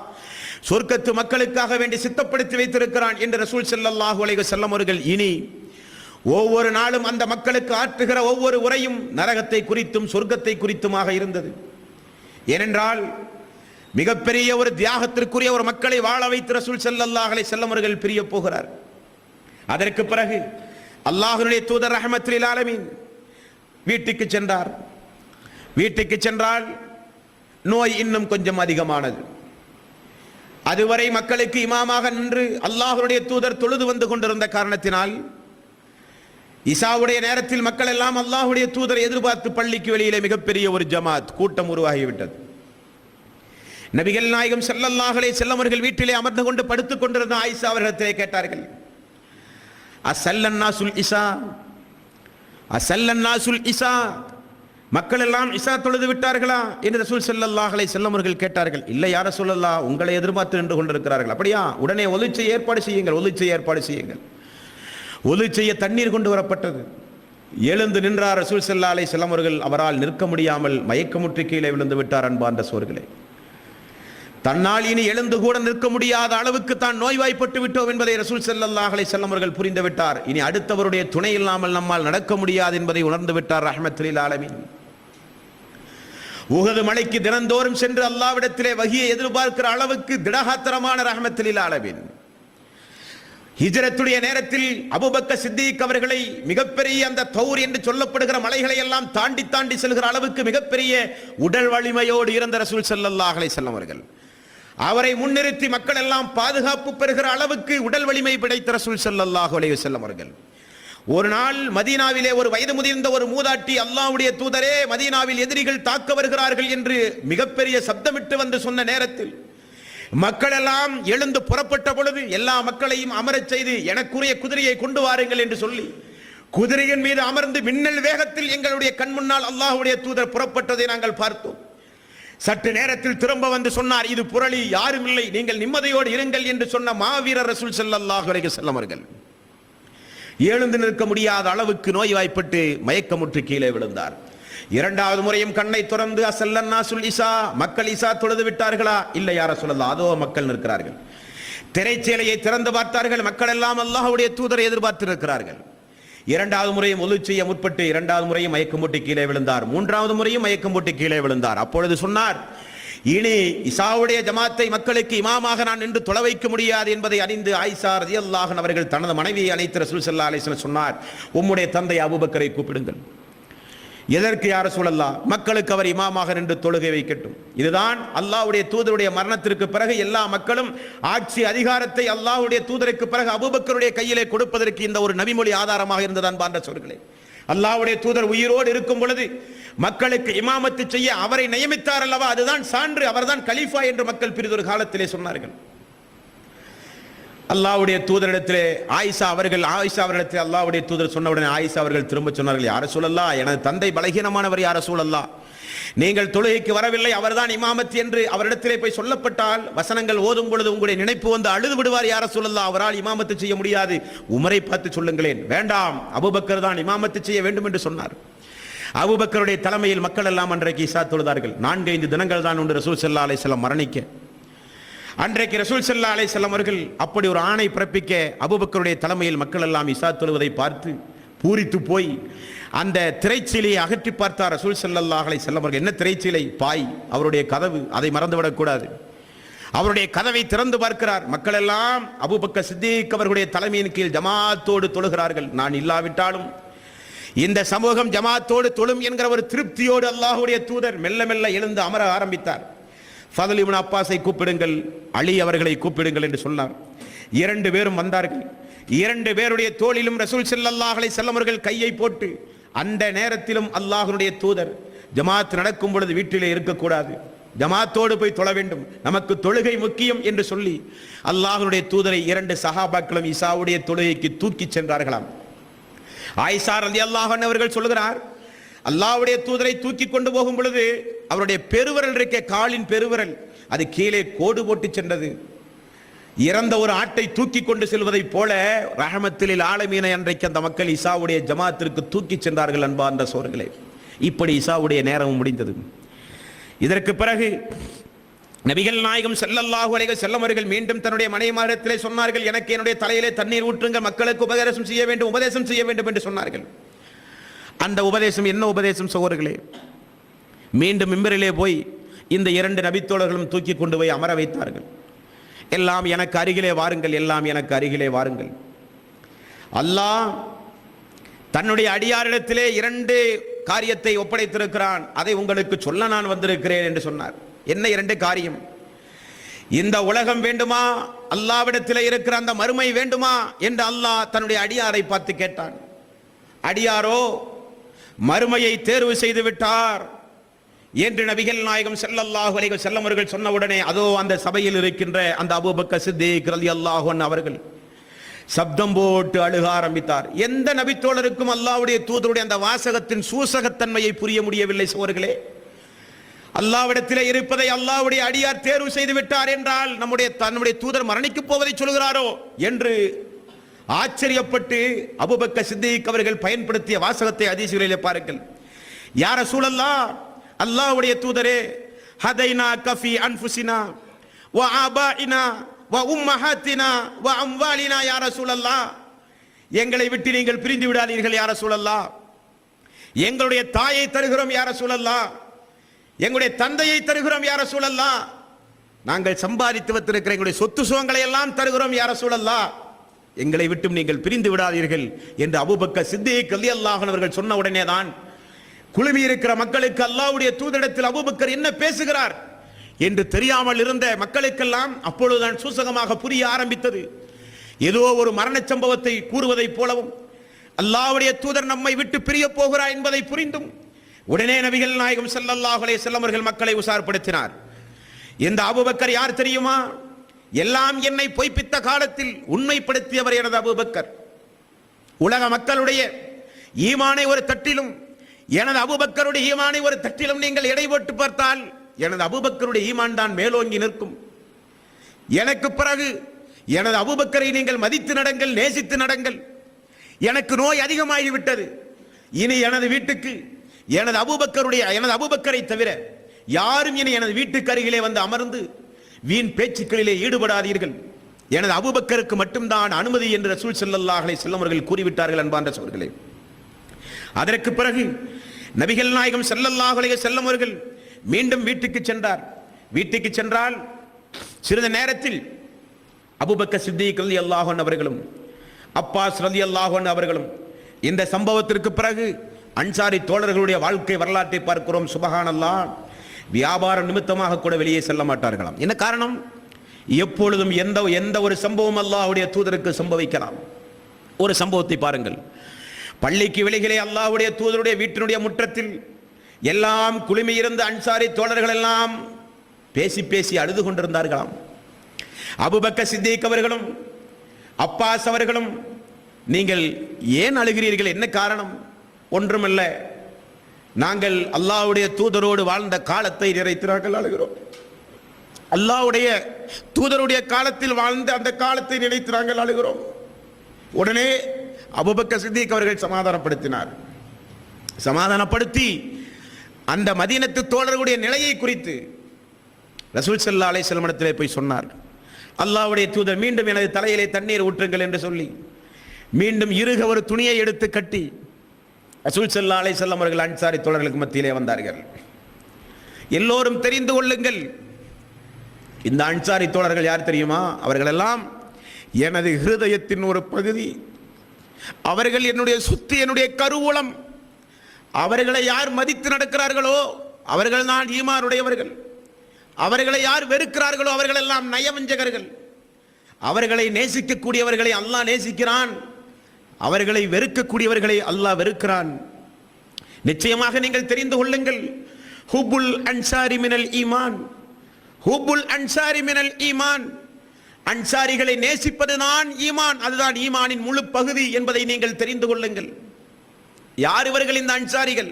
சொர்க்கத்து மக்களுக்காக வேண்டி சித்தப்படுத்தி வைத்திருக்கிறான் என்று ரசூல் ஸல்லல்லாஹு அலைஹி வஸல்லம் அவர்கள் இனி ஒவ்வொரு நாளும் அந்த மக்களுக்கு ஆற்றுகிற ஒவ்வொரு உரையும் நரகத்தை குறித்தும் சொர்க்கத்தை குறித்துமாக இருந்தது. ஏனென்றால் மிகப்பெரிய ஒரு தியாகத்திற்குரிய ஒரு மக்களை வாழ வைத்து ரசூல் ஸல்லல்லாஹு அலைஹி வஸல்லம் அவர்கள் பிரிய போகிறார். அதற்கு பிறகு அல்லாஹ்வுடைய தூதர் ரஹ்மத்துல் லில் ஆலமீன் வீட்டுக்கு சென்றார். வீட்டுக்கு சென்றால் நோய் இன்னும் கொஞ்சம் அதிகமானது. அதுவரை மக்களுக்கு இமாமாக நின்று அல்லாஹ்வுடைய தூதர் தொழுது வந்து கொண்டிருந்த காரணத்தினால் இசாவுடைய நேரத்தில் மக்கள் எல்லாம் அல்லாஹ்வுடைய தூதரை எதிர்பார்த்து பள்ளிக்கு வெளியிலே மிகப்பெரிய ஒரு ஜமாத் கூட்டம் உருவாகிவிட்டது. நபிகள் நாயகம் ஸல்லல்லாஹு அலைஹி வஸல்லம் அவர்கள் வீட்டிலே அமர்ந்து கொண்டு படுத்துக் கொண்டிருந்த ஆயிஷா அவர்களிடத்திலே கேட்டார்கள், அஸல்லன்னாசுல் இஸா, அஸல்லன்னாசுல் இஸா, மக்கள் எல்லாம் இஸா தொழுது விட்டார்களா என்று ரசூல் ஸல்லல்லாஹு அலைஹி வஸல்லம் அவர்கள் கேட்டார்கள். இல்லை யா ரசூலல்லாஹ், உங்களை எதிர்பார்த்து நின்று கொண்டிருக்கிறார்கள். அப்படியா, உடனே ஒலு செய்ய ஏற்பாடு செய்யுங்கள், ஒலு செய்ய ஏற்பாடு செய்யுங்கள். ஒலு செய்ய தண்ணீர் கொண்டு வரப்பட்டது. எழுந்து நின்றார் ரசூல் ஸல்லல்லாஹு அலைஹி வஸல்லம் அவர்கள். அவரால் நிற்க முடியாமல் மயக்கமுற்று கீழே விழுந்து விட்டார். அன்பார்ந்த சோர்களே, தன்னால் இனி எழுந்து கூட நிற்க முடியாத அளவுக்கு தான் நோய்வாய்ப்பட்டு விட்டோம் என்பதை ரசூல் ஸல்லல்லாஹு அலைஹி வஸல்லம் அவர்கள் புரிந்து விட்டார். இனி அடுத்தவருடைய துணை இல்லாமல் நம்மால் நடக்க முடியாது என்பதை உணர்ந்து விட்டார் ரஹ்மத்துல் லில் ஆலமீன். உஹது மலைக்கு தினந்தோறும் சென்று அல்லாஹ்விடத்திலே வஹியை எதிர்பார்க்கிற அளவுக்கு திடகாத்திரமான ரஹ்மத்துல் லில் ஆலமீன். ஹிஜ்ரத்துடைய நேரத்தில் அபூபக்கர் சித்திக் அவர்களை மிகப்பெரிய அந்த தௌர் என்று சொல்லப்படுகிற மலைகளை எல்லாம் தாண்டி தாண்டி செல்கிற அளவுக்கு மிகப்பெரிய உடல் வலிமையோடு இருந்த ரசூல் ஸல்லல்லாஹு அலைஹி வஸல்லம் அவர்கள் அவரை முன்னிறுத்தி மக்கள் எல்லாம் பாதுகாப்பு பெறுகிற அளவுக்கு உடல் வலிமை படைத்த ரசூல் ஸல்லல்லாஹு அலைஹி வஸல்லம் அவர்கள் ஒரு நாள் மதீனாவிலே ஒரு வயது முதிர்ந்த ஒரு மூதாட்டி, அல்லாஹ்வுடைய தூதரே, மதீனாவில் எதிரிகள் தாக்க வருகிறார்கள் என்று மிகப்பெரிய சப்தமிட்டு வந்து சொன்ன நேரத்தில் மக்கள் எல்லாம் எழுந்து புறப்பட்ட பொழுது எல்லா மக்களையும் அமரச் செய்து எனக்குரிய குதிரையை கொண்டு வாருங்கள் என்று சொல்லி குதிரையின் மீது அமர்ந்து மின்னல் வேகத்தில் எங்களுடைய கண் முன்னால் அல்லாஹ்வுடைய தூதர் புறப்பட்டதை நாங்கள் பார்த்தோம். சற்று நேரத்தில் திரும்ப வந்து சொன்னார், இது புரளி, யாரும் இல்லை, நீங்கள் நிம்மதியோடு இருங்கள் என்று சொன்ன மாவீரர் ரசூல் ஸல்லல்லாஹு அலைஹி வஸல்லம் அவர்கள் எழுந்து நிற்க முடியாத அளவுக்கு நோய்வாய்ப்பட்டு மயக்கமுற்று கீழே விழுந்தார். இரண்டாவது முறையும் கண்ணை திறந்து அஸல்லன்னாசுல் இஸா, மக்கள் இஸா தொழுது விட்டார்களா? இல்லை யா ரசூலல்லாஹ், அதோ மக்கள் நிற்கிறார்கள். திரைச்சேலையை திறந்து பார்த்தார்கள், மக்கள் எல்லாம் அல்லாஹ்வுடைய தூதரை எதிர்பார்த்து இருக்கிறார்கள். இரண்டாவது முறையும் ஒலு செய்ய முற்பட்டு இரண்டாவது முறையும் மயக்கம் போட்டு கீழே விழுந்தார். மூன்றாவது முறையும் மயக்கம் போட்டு கீழே விழுந்தார். அப்பொழுது சொன்னார், இனி இசாவுடைய ஜமாத்தை மக்களுக்கு இமாமாக நான் நின்று தொலை வைக்க முடியாது என்பதை அறிந்து ஆயிஷா ரலியல்லாஹு அன்ஹா அவர்கள் தனது மனைவியை அழைத்து ரசூல் ஸல்லல்லாஹு அலைஹி வஸல்லம் சொன்னார், உம்முடைய தந்தை அபூபக்கரை கூப்பிடுங்கள். எதற்கு யா ரசூலல்லாஹ்? மக்களுக்கு அவர் இமாமாக நின்று தொழுகை வைக்கட்டும். இதுதான் அல்லாஹ்வுடைய தூதருடைய மரணத்திற்கு பிறகு எல்லா மக்களும் ஆட்சி அதிகாரத்தை அல்லாஹ்வுடைய தூதருக்கு பிறகு அபூபக்கருடைய கையிலே கொடுப்பதற்கு இந்த ஒரு நபிமொழி ஆதாரமாக இருந்ததான் பாண்ட சொல்களே. அல்லாஹ்வுடைய தூதர் உயிரோடு இருக்கும் பொழுது மக்களுக்கு இமாமத்து செய்ய அவரை நியமித்தார் அல்லவா, அதுதான் சான்று. அவர்தான் கலீஃபா என்று மக்கள் பிறிதொரு காலத்திலே சொன்னார்கள். அல்லாஹ்வுடைய தூதரிடத்திலே ஆயிஷா அவர்களிடத்தில் அல்லாஹ்வுடைய தூதர் சொன்ன உடனே ஆயிஷா அவர்கள் திரும்ப சொன்னார்கள், யா ரசூலல்லாஹ், எனது தந்தை பலகீனமானவர் யா ரசூலல்லாஹ், நீங்கள் தொழுகைக்கு வரவில்லை, அவர்தான் இமாமத் என்று அவரிடத்திலே போய் சொல்லப்பட்டால் வசனங்கள் ஓதும் பொழுது உங்களுடைய நினைப்பு வந்து அழுது விடுவார் யா ரசூலல்லாஹ், அவரால் இமாமத்து செய்ய முடியாது, உமரை பார்த்து சொல்லுங்களேன். வேண்டாம், அபூபக்கர் தான் இமாமத்து செய்ய வேண்டும் என்று சொன்னார். அபூபக்கருடைய தலைமையில் மக்கள் எல்லாம் அன்றைக்கு இஷா தொழுதார்கள். 4-5 தினங்கள் தான் உண்டு ரசூல் ஸல்லல்லாஹு அலைஹி வஸல்லம் மரணிக்க. அன்றைக்கு ரசூல் ஸல்லல்லாஹு அலைஹி வஸல்லம் அவர்கள் அப்படி ஒரு ஆணை பிறப்பிக்க அபூபக்கருடைய தலைமையில் மக்கள் எல்லாம் இஷா தொழுவதை பார்த்து பூரித்து போய் அந்த திரைச்சீலையை அகற்றி பார்த்தார் ரசூல் ஸல்லல்லாஹு அலைஹி வஸல்லம் அவர்கள். என்ன திரைச்சீலை? பாய், அவருடைய கதவு, அதை மறந்துவிடக்கூடாது. அவருடைய கதவை திறந்து பார்க்கிறார். மக்கள் எல்லாம் அபூபக்கர் சித்திக் அவர்களுடைய தலைமையின் கீழ் ஜமாத்தோடு தொழுகிறார்கள். நான் இல்லாவிட்டாலும் இந்த சமூகம் ஜமாத்தோடு தொழும் என்கிற ஒரு திருப்தியோடு அல்லாஹ்வுடைய தூதர் மெல்ல மெல்ல எழுந்து அமர ஆரம்பித்தார். ஃபதல் இப்னு அப்பாஸை கூப்பிடுங்கள், அலி அவர்களை கூப்பிடுங்கள் என்று சொன்னார். 2 பேரும் வந்தார்கள். 2 பேருடைய தோளிலும் ரசூல் ஸல்லல்லாஹு அலைஹி வஸல்லம் அவர்கள் கையை போட்டு, அந்த நேரத்திலும் அல்லாஹ்வுடைய தூதர் ஜமாத் நடக்கும் பொழுது வீட்டிலே இருக்கக்கூடாது, ஜமாத்தோடு போய் தொழ வேண்டும், நமக்கு தொழுகை முக்கியம் என்று சொல்லி அல்லாஹ்வுடைய தூதரை 2 சஹாபாக்களும் இசாவுடைய தொழுகைக்கு தூக்கி சென்றார்களாம். ஆயிஷா ரலியல்லாஹு அன்ஹா அவர்கள் சொல்கிறார், அல்லாஹ்வுடைய தூதரை தூக்கி கொண்டு போகும் பொழுது அவருடைய பெருவிரல் இருக்க, காலின் பெருவிரல், அது கீழே கோடு போட்டு சென்றது. இறந்த ஒரு ஆட்டை தூக்கி கொண்டு செல்வதை போல ரஹமத்துல் லில் ஆலமீன் அன்றைக்கு அந்த மக்கள் இசாவுடைய ஜமாத்திற்கு தூக்கி சென்றார்கள். அன்பார்ந்த சோர்களே, இப்படி இசாவுடைய நேரம் முடிந்தது. இதற்கு பிறகு நபிகள் நாயகம் ஸல்லல்லாஹு அலைஹி வஸல்லம் அவர்கள் மீண்டும் தன்னுடைய மனைவிமாரிடத்திலே சொன்னார்கள், எனக்கு என்னுடைய தலையிலே தண்ணீர் ஊற்றுங்க, மக்களுக்கு உபதேசம் செய்ய வேண்டும் என்று சொன்னார்கள். அந்த உபதேசம் என்ன உபதேசம் சகோதரர்களே? மீண்டும் மிம்பரிலே போய் இந்த 2 நபித்தோழர்களும் தூக்கி கொண்டு போய் அமர வைத்தார்கள். எல்லாம் எனக்கு அருகிலே வாருங்கள், எல்லாம் எனக்கு அருகிலே வாருங்கள். அல்லாஹ் தன்னுடைய அடியாரிடத்திலே 2 காரியத்தை ஒப்படைத்திருக்கிறான். அதை உங்களுக்கு சொல்ல நான் வந்திருக்கிறேன் என்று சொன்னார். என்ன 2 காரியம்? இந்த உலகம் வேண்டுமா, அல்லாஹ்விடத்திலே இருக்கிற அந்த மறுமை வேண்டுமா என்று அல்லாஹ் தன்னுடைய அடியாரை பார்த்து கேட்டான். அடியாரோ மறுமையை தேர்வு செய்து விட்டார் என்று நபிகள் நாயகம் ஸல்லல்லாஹு அலைஹி வஸல்லம் அவர்கள் சொன்ன உடனே அதோ அந்த சபையில் இருக்கின்ற அந்த அபூபக்கர் சித்திக் ரலியல்லாஹு அன்ஹு அவர்கள் சப்தம் போட்டு அழுக ஆரம்பித்தார். எந்த நபித்தோழருக்கும் அல்லாஹ்வுடைய தூதருடைய அந்த வாசகத்தின் சூசகத்தன்மையை புரிய முடியவில்லை சோர்களே. அல்லாஹ்விடத்திலே இருப்பதை அல்லாஹ்வுடைய அடியார் தேர்வு செய்து விட்டார் என்றால் தன்னுடைய தூதர் மரணிக்கப் போவதை சொல்கிறாரோ என்று ஆச்சரியப்பட்டு அபூபக்கர் சித்திக் அவர்கள் பயன்படுத்திய வாசகத்தை ஹதீஸ்களிலே பாருங்கள். யா ரசூலல்லாஹ், அல்லாஹ்வுடைய தூதரே, ஹதைனா கஃபி அன்ஃபுசினா வ ஆபாயினா வ உம்மஹாத்தினா வ அம்வாலினா யா ரசூலல்லாஹ், எங்களை விட்டு நீங்கள் பிரிந்து விடாதீர்கள் யா ரசூலல்லாஹ். எங்களுடைய தாயை தருகிறோம் யா ரசூலல்லாஹ், எங்களுடைய தந்தையை தருகிறோம் யா ரசூலல்லாஹ், நாங்கள் சம்பாதித்து வைத்திருக்கிற எங்களுடைய சொத்து சுகங்களை எல்லாம் தருகிறோம் யா ரசூலல்லாஹ், எங்களை விட்டும் நீங்கள் பிரிந்து விடாதீர்கள் என்று அபூபக்கர் சித்திக் ரலியல்லாஹு அன்ஹு அவர்கள் சொன்ன உடனே தான் குழுமி இருக்கிற மக்களுக்கு அல்லாஹ்வுடைய தூதரிடத்தில் அபூபக்கர் என்ன பேசுகிறார் என்று தெரியாமல் இருந்த மக்களுக்கெல்லாம் அப்பொழுதுதான் சூசகமாக புரிய ஆரம்பித்தது. ஏதோ ஒரு மரண சம்பவத்தை கூறுவதைப் போலவும் அல்லாஹ்வுடைய தூதர் நம்மை விட்டு பிரிய போகிறார் என்பதை புரிந்தும் உடனே நபிகள் நாயகம் ஸல்லல்லாஹு அலைஹி வஸல்லம் அவர்கள் மக்களை உசார்படுத்தினார். இந்த அபூபக்கர் யார் தெரியுமா? எல்லாம் என்னை பொய்ப்பித்த காலத்தில் உண்மைப்படுத்தியவர் எனது அபூபக்கர். உலக மக்களுடைய ஈமானை ஒரு தட்டிலும் எனது அபூபக்கருடைய ஈமானை ஒரு தட்டிலும் நீங்கள் எடை போட்டு பார்த்தால் எனது அபூபக்கருடைய ஈமான் தான் மேலோங்கி நிற்கும். எனக்கு பிறகு எனது அபூபக்கரை நீங்கள் மதித்து நடங்கள், நேசித்து நடங்கள். எனக்கு நோய் அதிகமாகிவிட்டது. இனி எனது வீட்டுக்கு எனது அபூபக்கரை தவிர யாரும் இனி எனது வீட்டுக்கு அருகிலே வந்து அமர்ந்து வீண் பேச்சுக்களிலே ஈடுபடாதீர்கள். எனது அபூபக்கருக்கு மட்டும்தான் அனுமதி என்று ரசூல் ஸல்லல்லாஹு அலைஹி வஸல்லம் அவர்கள் கூறிவிட்டார்கள். அன்பார்ந்த சகோதரர்களே, அதற்கு பிறகு நபிகள் நாயகம் ஸல்லல்லாஹு அலைஹி வஸல்லம் அவர்கள் மீண்டும் வீட்டுக்கு சென்றார். வீட்டுக்கு சென்றால் சிறிது நேரத்தில் அபூபக்கர் சித்திக் ரலியல்லாஹு அன்ஹு அவர்களும் அப்பாஸ் ரலியல்லாஹு அன்ஹு அவர்களும் இந்த சம்பவத்திற்கு பிறகு அன்சாரி தோழர்களுடைய வாழ்க்கை வரலாற்றை பார்க்கிறோம். சுபஹானல்லாஹ், வியாபார நிமித்தமாக கூட வெளியே செல்ல மாட்டார்களாம். என்ன காரணம்? எப்பொழுதும் எந்த ஒரு சம்பவம் அல்லாஹ்வுடைய தூதருக்கு சம்பவிக்கலாம். ஒரு சம்பவத்தை பாருங்கள். பள்ளிக்கு வெளியிலே அல்லாஹ்வுடைய தூதருடைய வீட்டினுடைய முற்றத்தில் எல்லாம் குழுமி இருந்த அன்சாரி தோழர்கள் எல்லாம் பேசி பேசி அழுது கொண்டிருந்தார்களாம். அபூபக்கர் சித்திக் அவர்களும் அப்பாஸ் அவர்களும், நீங்கள் ஏன் அழுகிறீர்கள்? என்ன காரணம்? ஒன்றுமல்ல, நாங்கள் அல்லாஹ்வுடைய தூதரோடு வாழ்ந்த காலத்தை நினைத்து அழுகிறோம். அல்லாஹ்வுடைய தூதருடைய காலத்தில் வாழ்ந்த அந்த காலத்தை நினைத்து நாங்கள் அழுகிறோம். உடனே அபூபக்கர் சித்திக் அவர்கள் சமாதானப்படுத்தி அந்த மதீனத்து தோழர்களுடைய நிலையை குறித்து ரசூல் ஸல்லல்லாஹு அலைஹி வஸல்லம் இடத்திலே போய் சொன்னார். அல்லாஹ்வுடைய தூதர் மீண்டும் எனது தலையிலே தண்ணீர் ஊற்றுங்கள் என்று சொல்லி மீண்டும் இறுக ஒரு துணியை எடுத்து கட்டி ரசூல் ஸல்லல்லாஹு அலைஹி வஸல்லம் அவர்கள் அன்சாரி தோழர்களுக்கு மத்தியிலே வந்தார்கள். எல்லோரும் தெரிந்து கொள்ளுங்கள், இந்த அன்சாரி தோழர்கள் யார் தெரியுமா? அவர்கள் எல்லாம் எனது ஹிருதயத்தின் ஒரு பகுதி. அவர்கள் என்னுடைய சொத்து, என்னுடைய கருவூலம். அவர்களை யார் மதித்து நடக்கிறார்களோ அவர்கள் தான் ஈமானுடையவர்கள். அவர்களை யார் வெறுக்கிறார்களோ அவர்கள் எல்லாம் நயவஞ்சகர்கள். அவர்களை நேசிக்கக்கூடியவர்களை அல்லாஹ் நேசிக்கிறான், அவர்களை வெறுக்கக்கூடியவர்களை அல்லாஹ் வெறுக்கிறான். நிச்சயமாக நீங்கள் தெரிந்து கொள்ளுங்கள், ஹுப்புல் அன்சாரி மினல் ஈமான், ஹுப்புல் அன்சாரி மினல் ஈமான். அன்சாரிகளை நேசிப்பதுதான் ஈமான், அதுதான் ஈமானின் முழு பகுதி என்பதை நீங்கள் தெரிந்து கொள்ளுங்கள். யார் இவர்கள்? இந்த அன்சாரிகள்.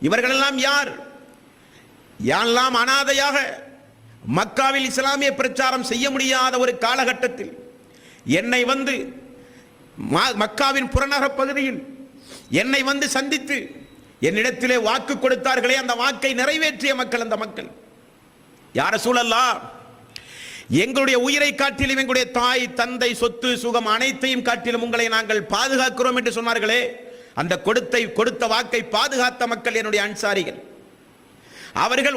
இவர்களெல்லாம் யார்? யாரெல்லாம் அனாதையாக மக்காவில் இஸ்லாமிய பிரச்சாரம் செய்ய முடியாத ஒரு காலகட்டத்தில் என்னை வந்து மக்காவின் புறநகர் பகுதியில் என்னை வந்து சந்தித்து என்னிடத்திலே வாக்கு கொடுத்தார்களே, அந்த வாக்கை நிறைவேற்றிய மக்கள். அந்த மக்கள் யார் ரசூலல்லாஹ்? எங்களுடைய உயிரை காட்டிலும் எங்களுடைய தாய் தந்தை சொத்து சுகம் அனைத்தையும் காட்டிலும் உங்களை நாங்கள் பாதுகாக்கிறோம் என்று சொன்னார்களே, அந்த கொடுத்த வாக்கை பாதுகாத்த மக்கள் என்னுடைய அன்சாரிகள். அவர்கள்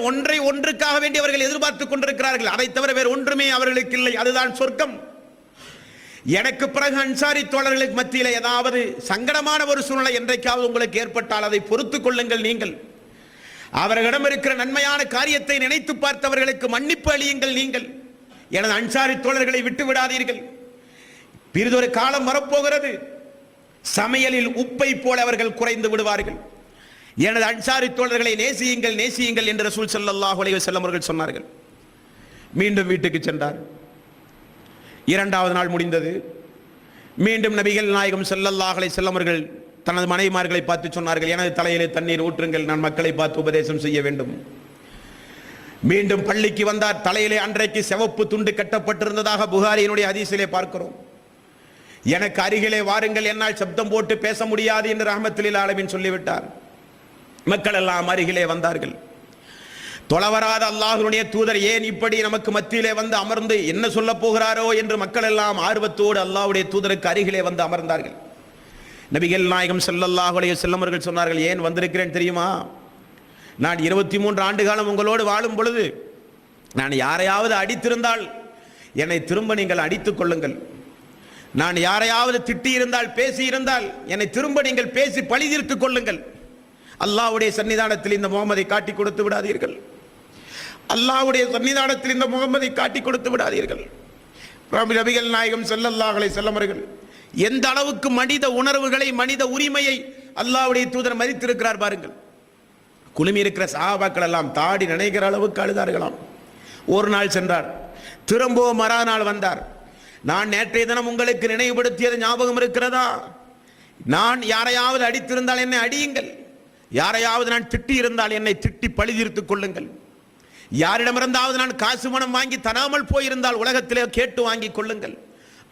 ஒன்றுக்காக வேண்டி அவர்கள் எதிர்பார்த்துக் கொண்டிருக்கிறார்கள். அதை தவிர வேறு ஒன்றுமே அவர்களுக்கு இல்லை, அதுதான் சொர்க்கம். எனக்கு பிறகு அன்சாரி தோழர்களுக்கு மத்தியில் ஏதாவது சங்கடமான ஒரு சூழ்நிலை என்றைக்காவது உங்களுக்கு ஏற்பட்டால் அதை பொறுத்துக் கொள்ளுங்கள். நீங்கள் அவர்களிடம் இருக்கிற நன்மையான காரியத்தை நினைத்து பார்த்தவர்களுக்கு மன்னிப்பு அளியுங்கள். நீங்கள் எனது அன்சாரி தோழர்களை விட்டு விடாதீர்கள். பிறிதொரு காலம் வரப்போகிறது, சமையலில் உப்பை போல அவர்கள் குறைந்து விடுவார்கள். எனது அன்சாரி தோழர்களை நேசியுங்கள் நேசியுங்கள் என்று ரசூல் ஸல்லல்லாஹு அலைஹி வஸல்லம் அவர்கள் சொன்னார்கள். மீண்டும் வீட்டுக்கு சென்றார். இரண்டாவது நாள் முடிந்தது. மீண்டும் நபிகள் நாயகம் ஸல்லல்லாஹு அலைஹி வஸல்லம் அவர்கள் தனது மனைவிமார்களை பார்த்து சொன்னார்கள், எனது தலையிலே தண்ணீர் ஊற்றுங்கள், நான் மக்களை பார்த்து உபதேசம் செய்ய வேண்டும். மீண்டும் பள்ளிக்கு வந்தார். தலையிலே அன்றைக்கு சிவப்பு துண்டு கட்டப்பட்டிருந்ததாக புகாரியினுடைய ஹதீஸிலே பார்க்கிறோம். எனக்கு அருகிலே வாருங்கள், என்னால் சப்தம் போட்டு பேச முடியாது என்று ரஹ்மத்துல் ஆலமீன் சொல்லிவிட்டார். மக்கள் எல்லாம் அருகிலே வந்தார்கள். தொலைவராத அல்லாஹ்வுடைய தூதர் ஏன் இப்படி நமக்கு மத்தியிலே வந்து அமர்ந்து என்ன சொல்ல போகிறாரோ என்று மக்கள் எல்லாம் ஆர்வத்தோடு அல்லாஹ்வுடைய தூதருக்கு அருகிலே வந்து அமர்ந்தார்கள். நபிகள் நாயகம் ஸல்லல்லாஹு அலைஹி வஸல்லம் அவர்கள் சொன்னார்கள், ஏன் வந்திருக்கிறேன் தெரியுமா? நான் 23 ஆண்டு காலம் உங்களோடு வாழும் பொழுது நான் யாரையாவது அடித்திருந்தால் என்னை திரும்ப நீங்கள் அடித்துக் கொள்ளுங்கள். நான் யாரையாவது திட்டி இருந்தால், பேசி இருந்தால் என்னை திரும்ப நீங்கள் பேசி பழி தீர்த்துக் கொள்ளுங்கள். அல்லாஹ்வுடைய சன்னிதானத்தில் இந்த முகமதை காட்டி கொடுத்து விடாதீர்கள். அல்லாஹ்வுடைய சன்னிதானத்தில் இந்த முகமதை காட்டி கொடுத்து விடாதீர்கள். நபிகள் நாயகம் ஸல்லல்லாஹு அலைஹி வஸல்லம் அவர்கள் எந்த அளவுக்கு மனித உணர்வுகளை, மனித உரிமையை அல்லாஹ்வுடைய தூதர் மதித்திருக்கிறார் பாருங்கள். குழுமி இருக்கிற சஹாபாக்கள் எல்லாம் தாடி நினைக்கிற அளவுக்கு அழுதார்களாம். ஒரு நாள் சென்றார், திரும்பவும் மறுநாள் வந்தார். நான் நேற்றைய தினம் உங்களுக்கு நினைவுபடுத்தியது ஞாபகம் இருக்கிறதா? நான் யாரையாவது அடித்திருந்தால் என்னை அடியுங்கள், யாரையாவது நான் திட்டி இருந்தால் என்னை திட்டி பழி தீர்த்துக் கொள்ளுங்கள், யாரிடமிருந்தாவது நான் காசு பணம் வாங்கி தராமல் போயிருந்தால் உலகத்திலே கேட்டு வாங்கி கொள்ளுங்கள்.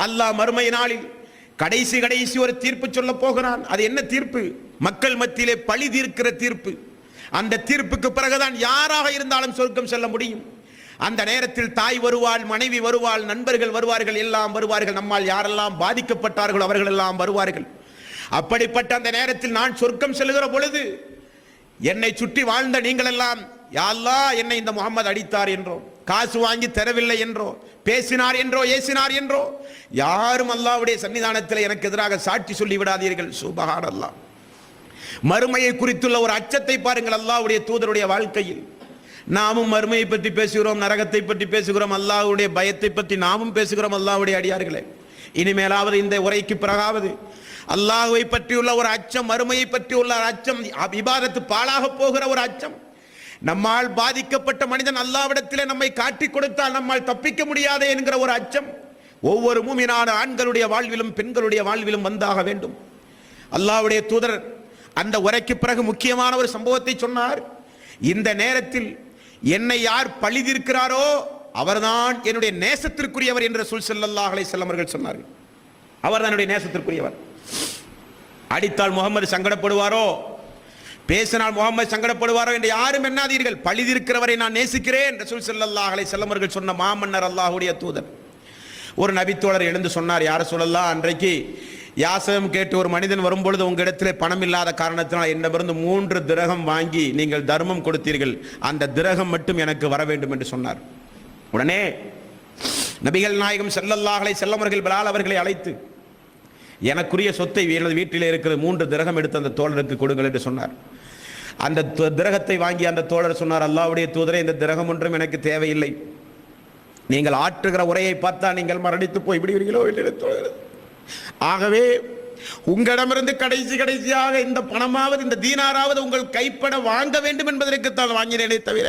அல்லாஹ் மறுமை நாளில் கடைசி ஒரு தீர்ப்பு சொல்ல போகிறான். அது என்ன தீர்ப்பு? மக்கள் மத்தியிலே பழி தீர்க்கிற தீர்ப்பு. அந்த தீர்ப்புக்கு பிறகுதான் யாராக இருந்தாலும் சொர்க்கம் செல்ல முடியும். அந்த நேரத்தில் தாய் வருவாள், மனைவி வருவாள், நண்பர்கள் வருவார்கள், எல்லாம் வருவார்கள். நம்மால் யாரெல்லாம் பாதிக்கப்பட்டார்களோ அவர்கள் எல்லாம் வருவார்கள். அப்படிப்பட்ட அந்த நேரத்தில் நான் சொர்க்கம் செல்லுகிற பொழுது என்னை சுற்றி வாழ்ந்த நீங்கள் எல்லாம், யா அல்லாஹ் என்னை இந்த முகமது அடித்தார் என்றோ, காசு வாங்கி தரவில்லை என்றோ, பேசினார் என்றோ, ஏசினார் என்றோ யாரும் அல்லாஹ்வுடைய சன்னிதானத்தில் எனக்கு எதிராக சாட்சி சொல்லி விடாதீர்கள். சுப்ஹானல்லாஹ். மறுமையை குறித்துள்ள ஒரு அச்சத்தை பாருங்கள் அல்லாஹ்வுடைய தூதருடைய வாழ்க்கையில். நாமும் மறுமையை பற்றி பேசுகிறோம், நரகத்தை பற்றி பேசுகிறோம், அல்லாஹ்வுடைய பயத்தை பற்றி நாமும் பேசுகிறோம். அல்லாஹ்வுடைய அடியார்களே, இனிமேலாவது இந்த உரைக்கு பிறகாவது அல்லாஹ்வை பற்றியுள்ள ஒரு அச்சம், மறுமையை பற்றியுள்ள அச்சம், இபாதத்து பாழாக போகிற ஒரு அச்சம், நம்மால் பாதிக்கப்பட்ட மனிதன் அல்லாஹ்விடத்திலே நம்மை காட்டி கொடுத்தால் நம்மால் தப்பிக்க முடியாதே என்கிற ஒரு அச்சம் ஒவ்வொரு மூமினான ஆண்களுடைய வாழ்விலும் பெண்களுடைய வாழ்விலும் வந்தாக வேண்டும். அல்லாஹ்வுடைய தூதர் அந்த உரைக்கு பிறகு முக்கியமான ஒரு சம்பவத்தை சொன்னார். இந்த நேரத்தில் என்னை யார் பழி தீர்க்கிறாரோ அவர்தான் என்னுடைய நேசத்திற்குரியவர் என்று ரசூல் ஸல்லல்லாஹு அலைஹி வஸல்லம் அவர்கள் சொன்னார்கள். அவர்தான் என்னுடைய நேசத்திற்குரியவர். அடித்தால் முகமது சங்கடப்படுவாரோ, பேசினால் முகமது சங்கடப்படுவாரோ என்று யாரும் எண்ணாதீர்கள். பழி தீர்க்கிறவரை நான் நேசிக்கிறேன் ரசூல் ஸல்லல்லாஹு அலைஹி வஸல்லம் அவர்கள் சொன்ன மாமன்னர் அல்லாஹ்வுடைய தூதர். ஒரு நபித்தோழர் எழுந்து சொன்னார், யார சொல்லலாம், அன்றைக்கு யாசகம் கேட்டு ஒரு மனிதன் வரும்பொழுது உங்களிடத்திலே பணம் இல்லாத காரணத்தினால் என்னிடமிருந்து 3 திரகம் வாங்கி நீங்கள் தர்மம் கொடுத்தீர்கள், அந்த திரகம் மட்டும் எனக்கு வர வேண்டும் என்று சொன்னார். உடனே நபிகள் நாயகம் ஸல்லல்லாஹு அலைஹி வஸல்லம் அவர்கள் பிலால் அவர்களை அழைத்து, எனக்குரிய சொத்தை எனது வீட்டிலே இருக்கிற 3 திரகம் எடுத்து அந்த தோழருக்கு கொடுங்கள் என்று சொன்னார். அந்த திரகத்தை வாங்கி அந்த தோழர் சொன்னார், அல்லாஹ்வுடைய தூதரே, இந்த திரகம் ஒன்றும் எனக்கு தேவையில்லை, நீங்கள் ஆற்றுகிற உரையை பார்த்தா நீங்கள் மரணித்து போய் விடுவீர்களோ என்று தோழர். ஆகவே உங்களிடமிருந்து கடைசியாக இந்த பணமாவது, இந்த தீனாராவது உங்கள் கைப்பட வாங்க வேண்டும் என்பதற்குத்தான் வாங்கினேனே தவிர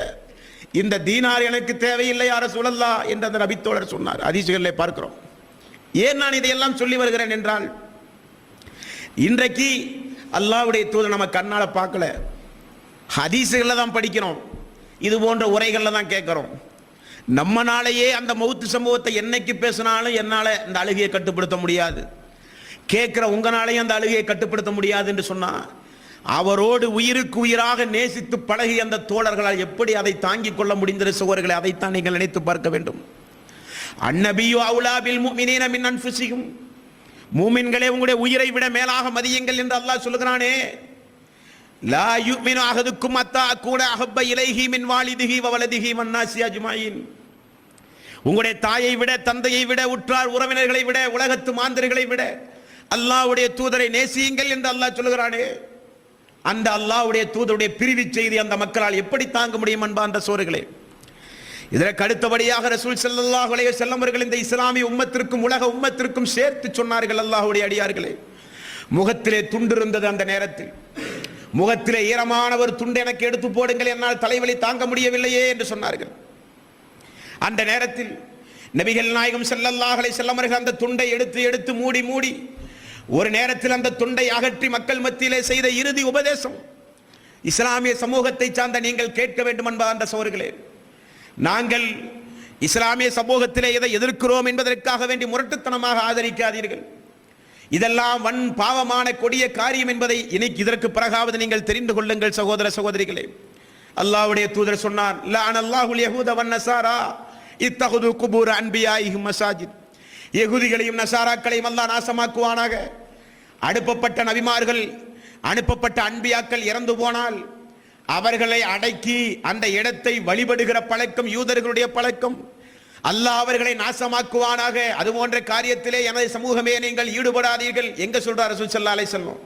இந்த தீனார் எனக்கு தேவையில்லை யா ரசூலல்லாஹ் என்று அந்த நபித்தோழர் சொன்னார். ஹதீஸ்களிலே பார்க்கிறோம். ஏன் நான் இதையெல்லாம் சொல்லி வருகிறேன் என்றால், இன்றைக்கு அல்லாஹ்வுடைய தூதர் நம்ம கண்ணால பார்க்கல, ஹதீஸ்களில் தான் படிக்கிறோம், இது போன்ற உரைகளில் தான் கேட்கிறோம். நம்மனாலேயே அந்த மௌத்து சம்பவத்தை என்னைக்கு பேசினாலும் என்னால் இந்த அழுகையை கட்டுப்படுத்த முடியாது, கேட்கிற உங்களாலேயும் அந்த அழுகையை கட்டுப்படுத்த முடியாது என்று சொன்னால், அவரோடு உயிருக்கு உயிராக நேசித்து பழகி அந்த தோழர்களால் எப்படி அதை தாங்கிக் கொள்ள முடிந்த சகோதரர்களை, அதைத்தான் நீங்கள் நினைத்து பார்க்க வேண்டும். அன்னபியு அவுலா பில் முஃமினீன மின் அன்ஃபுஸிஹிம், மூமின்களே உங்களுடைய உயிரை விட மேலாக மதியுங்கள் என்று அல்லாஹ் சொல்கிறானே. லா யுமினு அஹதுக்கும் அத்தா அகூன அஹப்ப இலைஹி மின் வாலிதிஹி வ வலதிஹி வன்னாஸி அஜ்மாயின். உங்களுடைய தாயை விட, தந்தையை விட, உற்றார் உறவினர்களை விட, உலகத்து மாந்தர்களை விட அல்லாஹ்வுடைய தூதரை நேசியுங்கள் என்று அல்லாஹ் சொல்லுகிறானே, அந்த அல்லாஹ்வுடைய தூதருடைய பிரிவு செய்தி அந்த மக்களால் எப்படி தாங்க முடியும் அன்பார்ந்த சோர்களே? இதற்கு அடுத்தபடியாக ரசூல் ஸல்லல்லாஹு அலைஹி வஸல்லம் அவர்கள் இந்த இஸ்லாமிய உம்மத்திற்கும் உலக உம்மத்திற்கும் சேர்த்து சொன்னார்கள், அல்லாஹ்வுடைய அடியார்களே, முகத்திலே துண்டு இருந்தது. அந்த நேரத்தில் முகத்திலே ஈரமான ஒரு துண்டு எனக்கு எடுத்து போடுங்கள், என்னால் தலைவலி தாங்க முடியவில்லையே என்று சொன்னார்கள். அந்த நேரத்தில் நபிகள் நாயகம் ஸல்லல்லாஹு அலைஹி வஸல்லம் அவர்கள் அந்த துண்டை எடுத்து மூடி ஒரு நேரத்தில் அந்த துண்டை அகற்றி மக்கள் மத்தியிலே செய்த இறுதி உபதேசம், இஸ்லாமிய சமூகத்தை சார்ந்த நீங்கள் கேட்க வேண்டும் என்பார்ந்த சோர்களே, நாங்கள் இஸ்லாமிய சமூகத்திலே எதை எதிர்க்கிறோம் என்பதற்காக வேண்டி முரட்டுத்தனமாக ஆதரிக்காதீர்கள். இதெல்லாம் வன் பாவமான கொடிய காரியம் என்பதை இதற்கு பிறகாவது நீங்கள் தெரிந்து கொள்ளுங்கள் சகோதர சகோதரிகளே. அல்லாஹ்வுடைய தூதர் சொன்னார், லஅனல்லாஹுல் யஹூத வன் நஸாரா இத்தஹது குபூர் அன்பியாஇஹிம் மசாஜித். யகூதிகளையும் நசாராக்களையும் அல்லாஹ் நாசமாக்குவானாக. அனுப்பப்பட்ட நபிமார்கள், அனுப்பப்பட்ட அன்பியாக்கள் இறந்து போனால் அவர்களை அடக்கி அந்த இடத்தை வழிபடுகிற பழக்கம் யூதர்களுடைய பழக்கம். அல்லாஹ் அவர்களை நாசமாக்குவானாக. அது போன்ற காரியத்திலே எனது சமூகமே நீங்கள் ஈடுபடாதீர்கள். எங்க சொல்றார் ரசூல் ஸல்லல்லாஹு அலைஹி வஸல்லம்?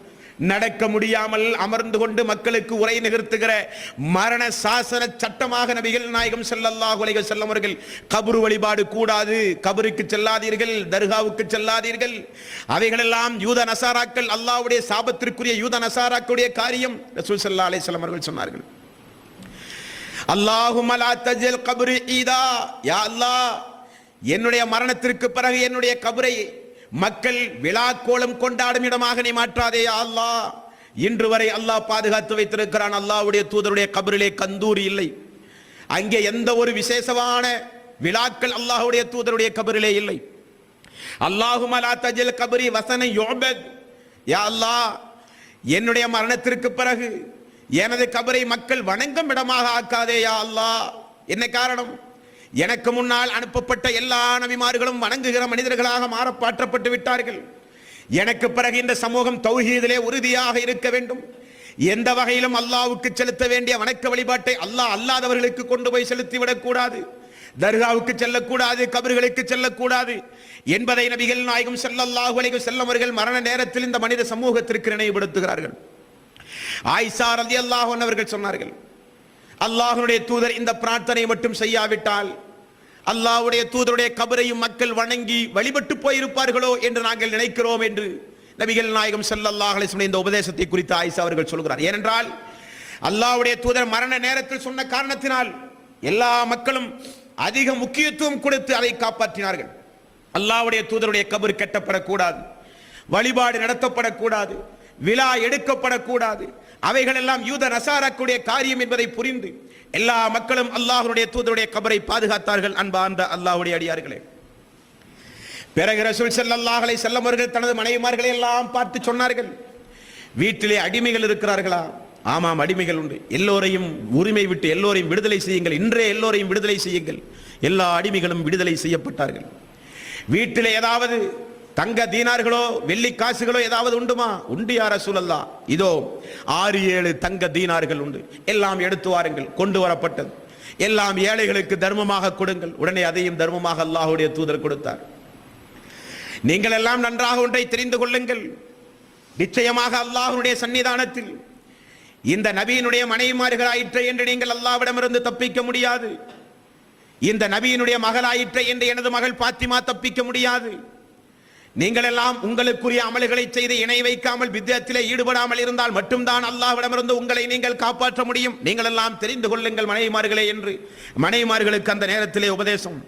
நடக்க முடியாமல் அமர்ந்து கொண்டு மக்களுக்கு உரை நிகழ்த்துகிற மரண சாசன சட்டமாக நபிகள் நாயகம் ஸல்லல்லாஹு அலைஹி வஸல்லம் அவர்கள் கபர் வழிபாடு கூடாது, கபருக்கு செல்லாதீர்கள், தர்காவுக்கு செல்லாதீர்கள், அவைகளெல்லாம் யூத நசாராக்கள், அல்லாஹ்வுடைய சாபத்திற்குரிய யூத நசாராக்களுடைய காரியம் ரசூல் ஸல்லல்லாஹு அலைஹி வஸல்லம் அவர்கள் சொன்னார்கள். அல்லாஹும்ம லா தஜல் கப்ரி ஈதா, யா அல்லாஹ், என்னுடைய மரணத்திற்கு பிறகு என்னுடைய கபரை மக்கள் விழாக்கோலம் கொண்டாடும் இடமாக நீ மாற்றாதே யா அல்லாஹ். இன்று வரை அல்லாஹ் பாதுகாத்து வைத்திருக்கிறான். அல்லாஹ்வுடைய தூதருடைய கபரிலே கந்தூரி இல்லை. அங்கே எந்த ஒரு விசேஷமான விழாக்கள் அல்லாஹ்வுடைய தூதருடைய கபரிலே இல்லை. அல்லாஹும்ம லா தஜல் கப்ரி வஸன யுஅபத், யா அல்லாஹ், என்னுடைய மரணத்திற்கு பிறகு எனது கபரை மக்கள் வணங்கும் இடமாக ஆக்காதே யா அல்லாஹ். என்ன காரணம்? எனக்கு முன்னால் அனுப்பப்பட்ட எல்லா நபிமார்களும் வணங்குகிற மனிதர்களாக மாறப்பாற்றப்பட்டு விட்டார்கள். எனக்கு பிறகு இந்த சமூகம் தௌஹீதிலே உறுதியாக இருக்க வேண்டும். எந்த வகையிலும் அல்லாஹ்வுக்கு செலுத்த வேண்டிய வணக்க வழிபாட்டை அல்லாஹ் அல்லாதவர்களுக்கு கொண்டு போய் செலுத்திவிடக் கூடாது. தர்காவுக்கு செல்லக்கூடாது, கபர்களுக்கு செல்லக்கூடாது என்பதை நபிகள் நாயகம் ஸல்லல்லாஹு அலைஹி வஸல்லம் அவர்கள் மரண நேரத்தில் இந்த மனித சமூகத்திற்கு நினைவுபடுத்துகிறார்கள். ஆயிஷா ரலியல்லாஹு அன்ஹா அவர்கள் சொன்னார்கள், அல்லாஹ்வுடைய தூதர் இந்த பிரார்த்தனை மட்டும் செய்யாவிட்டால் அல்லாஹ்வுடைய தூதருடைய கபரையும் மக்கள் வணங்கி வழிபட்டு போயிருப்பார்களோ என்று நாங்கள் நினைக்கிறோம் என்று நபிகள் நாயகம் ஸல்லல்லாஹு அலைஹி வஸல்லம் இந்த உபதேசத்தை குறித்து ஆயிஷா அவர்கள் சொல்கிறார். ஏனென்றால் அல்லாஹ்வுடைய தூதர் மரண நேரத்தில் சொன்ன காரணத்தினால் எல்லா மக்களும் அதிக முக்கியத்துவம் கொடுத்து அதை காப்பாற்றினார்கள். அல்லாஹ்வுடைய தூதருடைய கபர் கட்டப்படக்கூடாது, வழிபாடு நடத்தப்படக்கூடாது, விழா எடுக்கப்படக்கூடாது, அவைகள் எல்லாம் யூத நசாராக்குடைய காரியம் என்பதை புரிந்து எல்லா மக்களும் அல்லாஹ்வுடைய தூதருடைய கபரை பாதுகாத்தார்கள். அன்பார்ந்த அல்லாஹ்வுடைய அடியார்களே, பிறகு ரசூல் ஸல்லல்லாஹு அலைஹி வஸல்லம் அவர்கள் தனது மனைவிமார்களை எல்லாம் பார்த்து சொன்னார்கள், வீட்டிலே அடிமைகள் இருக்கிறார்களா? ஆமாம், அடிமைகள் உண்டு. எல்லோரையும் உரிமை விட்டு எல்லோரையும் விடுதலை செய்யுங்கள். இன்றே எல்லோரையும் விடுதலை செய்யுங்கள். எல்லா அடிமைகளும் விடுதலை செய்யப்பட்டார்கள். வீட்டிலே ஏதாவது தங்க தீனார்களோ வெள்ளி காசுகளோ ஏதாவது உண்டுமா? உண்டு யா ரசூலல்லாஹ். இதோ 6-7 தங்க தீனார்கள் உண்டு, எல்லாம் எடுத்து வாருங்கள். கொண்டு வரப்பட்டது. எல்லாம் ஏழைகளுக்கு தர்மமாக கொடுங்கள். உடனே அதையும் தர்மமாக அல்லாஹ்வுடைய தூதர் கொடுத்தார். நீங்கள் எல்லாம் நன்றாக ஒன்றை தெரிந்து கொள்ளுங்கள், நிச்சயமாக அல்லாஹ்வுடைய சன்னிதானத்தில் இந்த நபியினுடைய மனைவிமார்கள் ஆயிற்று என்று நீங்கள் அல்லாஹ்விடமிருந்து தப்பிக்க முடியாது. இந்த நபியினுடைய மகள் ஆயிற்று என்று எனது மகள் பாத்திமா தப்பிக்க முடியாது. நீங்கள் எல்லாம் உங்களுக்குரிய அமல்களை செய்து இணை வைக்காமல் வித்யத்திலே ஈடுபடாமல் இருந்தால் மட்டும்தான் அல்லாஹ்விடமிருந்து உங்களை நீங்கள் காப்பாற்ற முடியும். நீங்கள் எல்லாம் தெரிந்து கொள்ளுங்கள் மனைவிமார்களே என்று மனைவிமார்களுக்கு அந்த நேரத்திலே உபதேசம்.